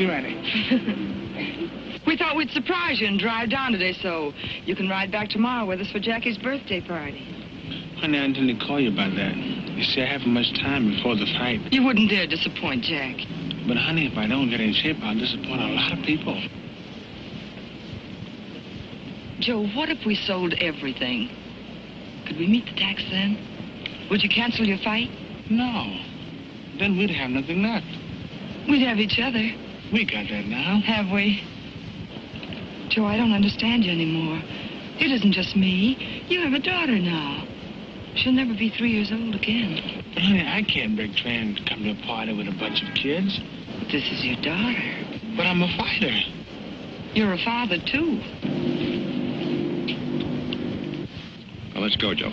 She ready. We thought we'd surprise you and drive down today so you can ride back tomorrow with us for Jackie's birthday party. Honey, I didn't call you about that. You see, I haven't much time before the fight. You wouldn't dare disappoint Jack. But, honey, if I don't get in shape, I'll disappoint a lot of people. Joe, what if we sold everything? Could we meet the tax then? Would you cancel your fight? No. Then we'd have nothing left. We'd have each other. We got that now. Have we? Joe, I don't understand you anymore. It isn't just me. You have a daughter now. She'll never be 3 years old again. But, honey, I can't break train and come to a party with a bunch of kids. But this is your daughter. But I'm a fighter. You're a father, too. Well, let's go, Joe.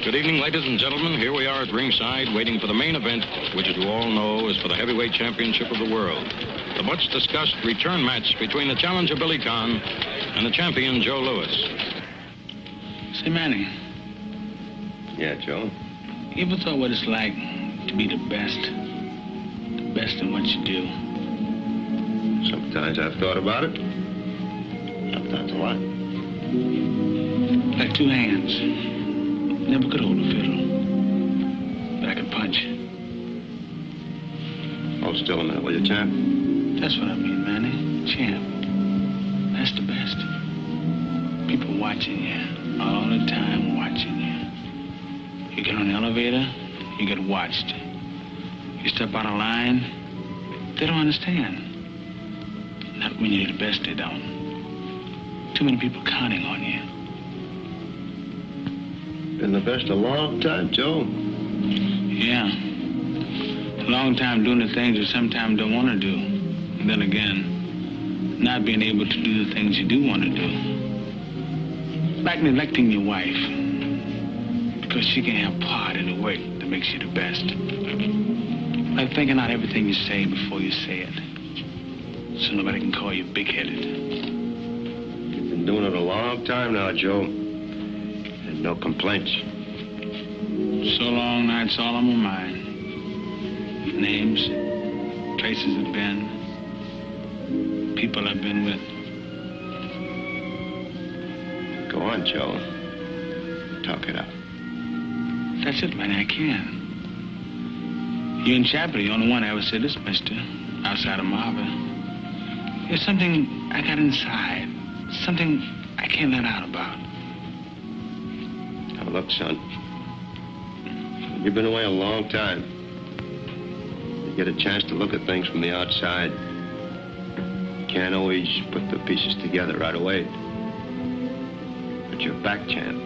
Good evening, ladies and gentlemen. Here we are at ringside, waiting for the main event, which, as you all know, is for the heavyweight championship of the world. The much-discussed return match between the challenger, Billy Conn, and the champion, Joe Louis. Say, Mannie. Yeah, Joe? You ever thought what it's like to be the best? The best in what you do? Sometimes I've thought about it. Sometimes a lot. Like two hands. Never could hold a fiddle. But I could punch. Hold still a minute, will you, champ? That's what I mean, Mannie. Champ. That's the best. People watching you. All the time watching you. You get on the elevator, you get watched. You step out of line, they don't understand. Not when you're the best, they don't. Too many people counting on you. Been the best a long time, Joe. Yeah. A long time doing the things you sometimes don't want to do. And then again, not being able to do the things you do want to do. Like neglecting your wife. Because she can have part in the work that makes you the best. Like thinking out everything you say before you say it. So nobody can call you big-headed. You've been doing it a long time now, Joe. And no complaints. So long, that's all on my mind. Names, places I've been, people I've been with. Go on, Joe. Talk it up. That's it, man, I can. You and Chappie, the only one I ever said this, mister, outside of Marva. There's something I got inside. Something I can't let out about. Now, look, son. You've been away a long time. You get a chance to look at things from the outside. You can't always put the pieces together right away. But you're back, champ.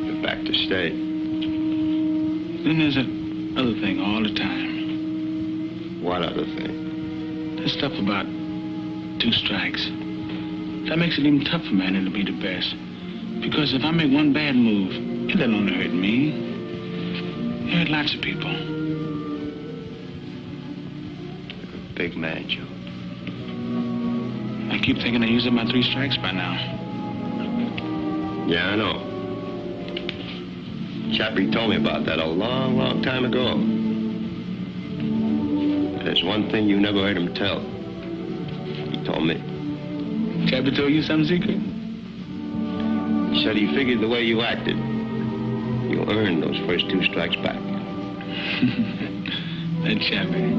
You're back to stay. Then there's that other thing all the time. What other thing? That stuff about 2 strikes. That makes it even tougher, man, to be the best. Because if I make one bad move, it doesn't only hurt me. It hurt lots of people. You're a big man, Joe. I keep thinking I used up my 3 strikes by now. Yeah, I know. Chappie told me about that a long, long time ago. There's one thing you never heard him tell. He told me. Chappie told you some secret? He said he figured the way you acted, you'll earn those first 2 strikes back. That Chappie.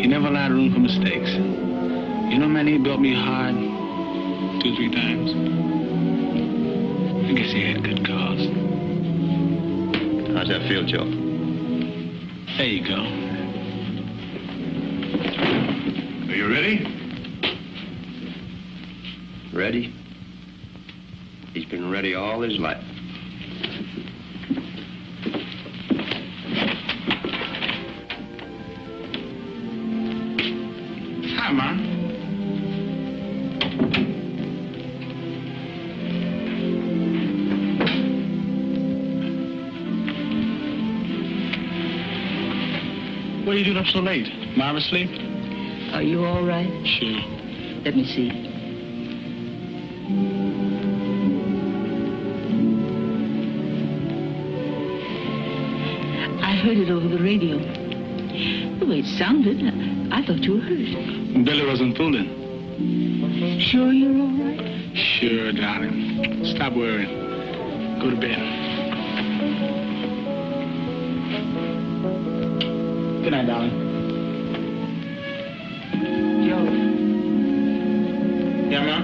He never allowed room for mistakes. You know, man, he built me hard 2, 3 times. I guess he had good cause. How's that feel, Joe? There you go. Are you ready? Ready? He's been ready all his life. Hi, Mom. What are you doing up so late? Marva asleep? Are you all right? Sure. Let me see. heard it over the radio. The way it sounded, I thought you were hurt. Billy wasn't fooling. Sure you're all right? Sure, darling. Stop worrying. Go to bed. Good night, darling. Joe. Yeah, Ma?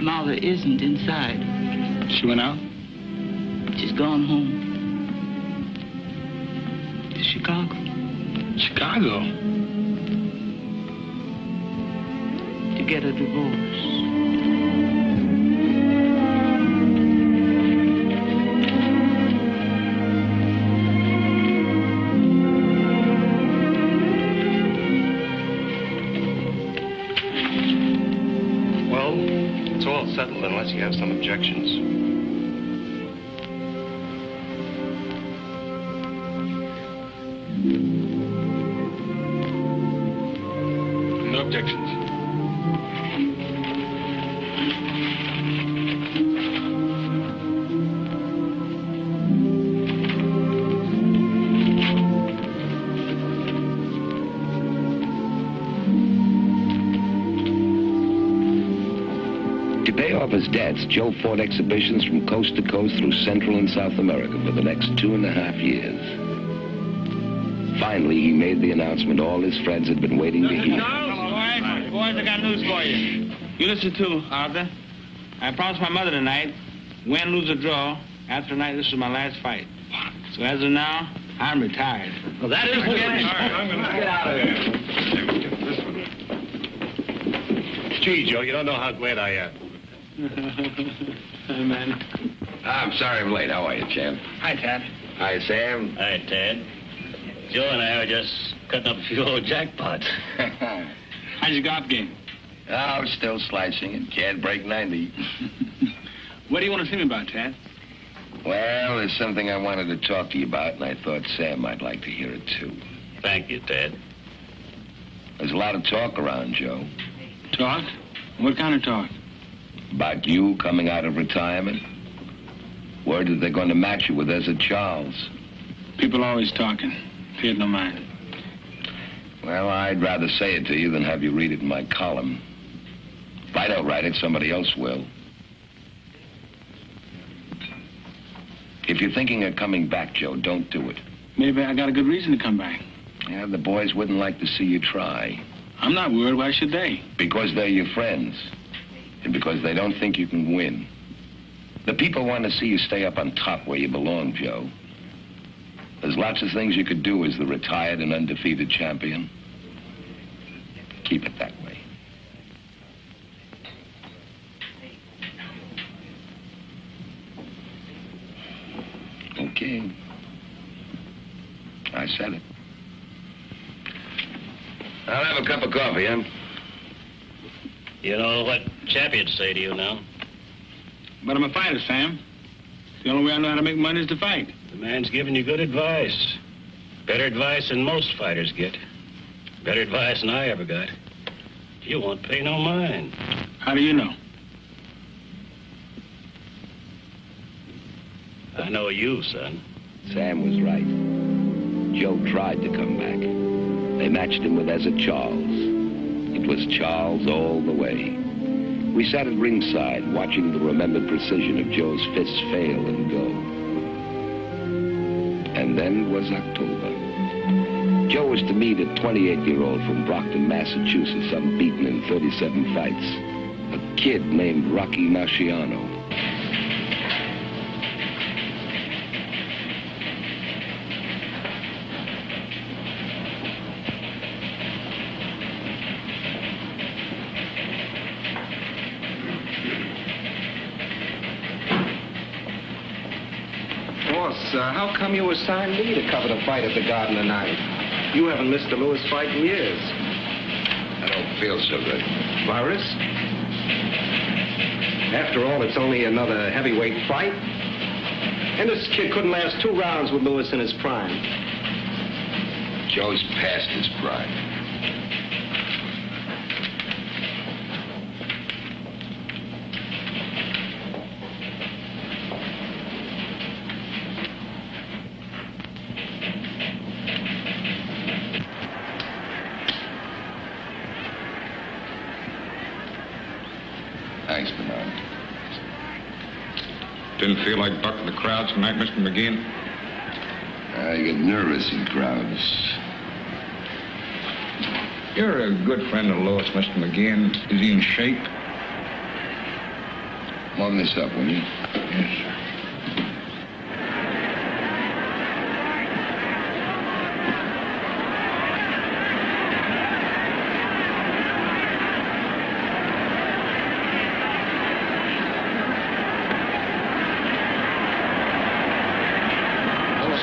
Marva isn't inside. She went out? She's gone home. To Chicago. Chicago? To get a divorce. It's all settled unless you have some objections. No objections. To pay off his debts, Joe fought exhibitions from coast to coast through Central and South America for the next 2.5 years. Finally, he made the announcement all his friends had been waiting to hear. Boys, I got news for you. You listen too, Arthur. I promised my mother tonight, win, lose, or draw, after tonight this was my last fight. So as of now, I'm retired. Well, that is good. I'm going to get out of here. Gee, Joe, you don't know how glad I am. Hey, man. I'm sorry I'm late. How are you, champ? Hi, Tad. Hi, Sam. Hi, Ted. Joe and I were just cutting up a few old jackpots. How's your golf game? Oh, still slicing it. Can't break 90. What do you want to see me about, Tad? Well, there's something I wanted to talk to you about, and I thought Sam might like to hear it, too. Thank you, Ted. There's a lot of talk around, Joe. Talk? What kind of talk? About you coming out of retirement. Word that they're going to match you with Ezra Charles. People always talking. Pay it no mind. Well, I'd rather say it to you than have you read it in my column. If I don't write it, somebody else will. If you're thinking of coming back, Joe, don't do it. Maybe I got a good reason to come back. Yeah, the boys wouldn't like to see you try. I'm not worried. Why should they? Because they're your friends. And because they don't think you can win. The people want to see you stay up on top where you belong, Joe. There's lots of things you could do as the retired and undefeated champion. Keep it that way. Okay. I said it. I'll have a cup of coffee, huh? You know what Chappie would say to you now? But I'm a fighter, Sam. The only way I know how to make money is to fight. The man's giving you good advice. Better advice than most fighters get. Better advice than I ever got. You won't pay no mind. How do you know? I know you, son. Sam was right. Joe tried to come back. They matched him with Ezra Charles. It was Charles all the way. We sat at ringside watching the remembered precision of Joe's fists fail and go. And then was October. Joe was to meet a 28-year-old from Brockton, Massachusetts, unbeaten in 37 fights. A kid named Rocky Marciano. How come you assigned me to cover the fight at the Garden tonight? You haven't missed a Lewis fight in years. I don't feel so good. Virus? After all, it's only another heavyweight fight. And this kid couldn't last 2 rounds with Lewis in his prime. Joe's past his prime. Didn't feel like bucking the crowds tonight, Mr. McGeehan? I get nervous in crowds. You're a good friend of Lois, Mr. McGeehan. Is he in shape? Warm this up, will you? Yes, sir.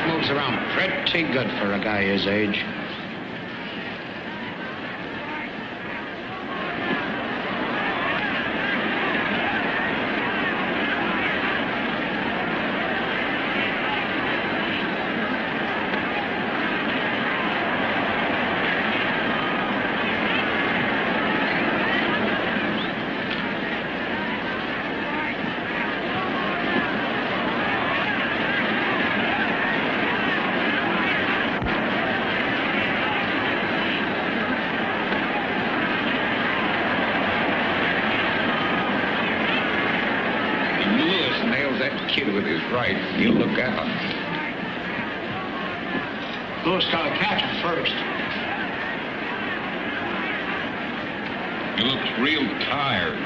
Moves around pretty good for a guy his age. Right, you look out. Louis got to catch him first. He looks real tired.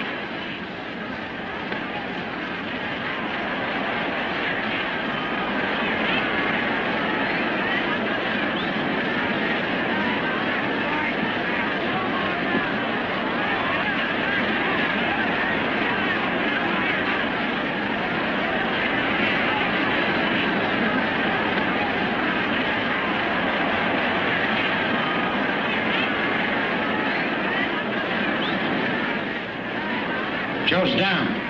Joe's down.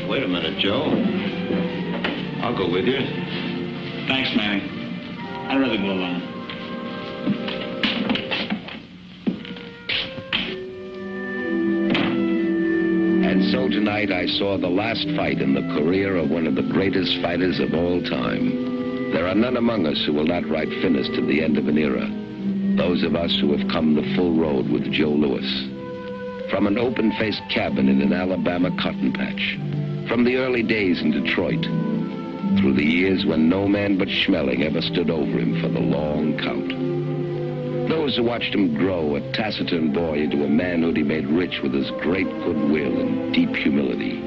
Wait a minute, Joe. I'll go with you. Thanks, Mannie. I'd rather go alone. And so tonight I saw the last fight in the career of one of the greatest fighters of all time. There are none among us who will not write finish to the end of an era. Those of us who have come the full road with Joe Louis. From an open-faced cabin in an Alabama cotton patch. From the early days in Detroit, through the years when no man but Schmeling ever stood over him for the long count. Those who watched him grow, a taciturn boy, into a manhood he made rich with his great goodwill and deep humility.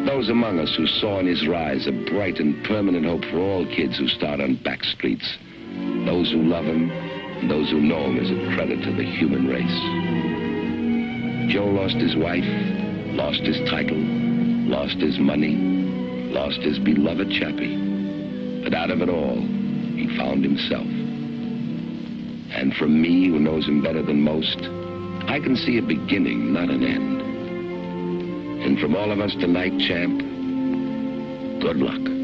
Those among us who saw in his rise a bright and permanent hope for all kids who start on back streets. Those who love him, and those who know him as a credit to the human race. Joe lost his wife, lost his title, lost his money, lost his beloved Chappie. But out of it all, he found himself. And from me, who knows him better than most, I can see a beginning, not an end. And from all of us tonight, champ, good luck.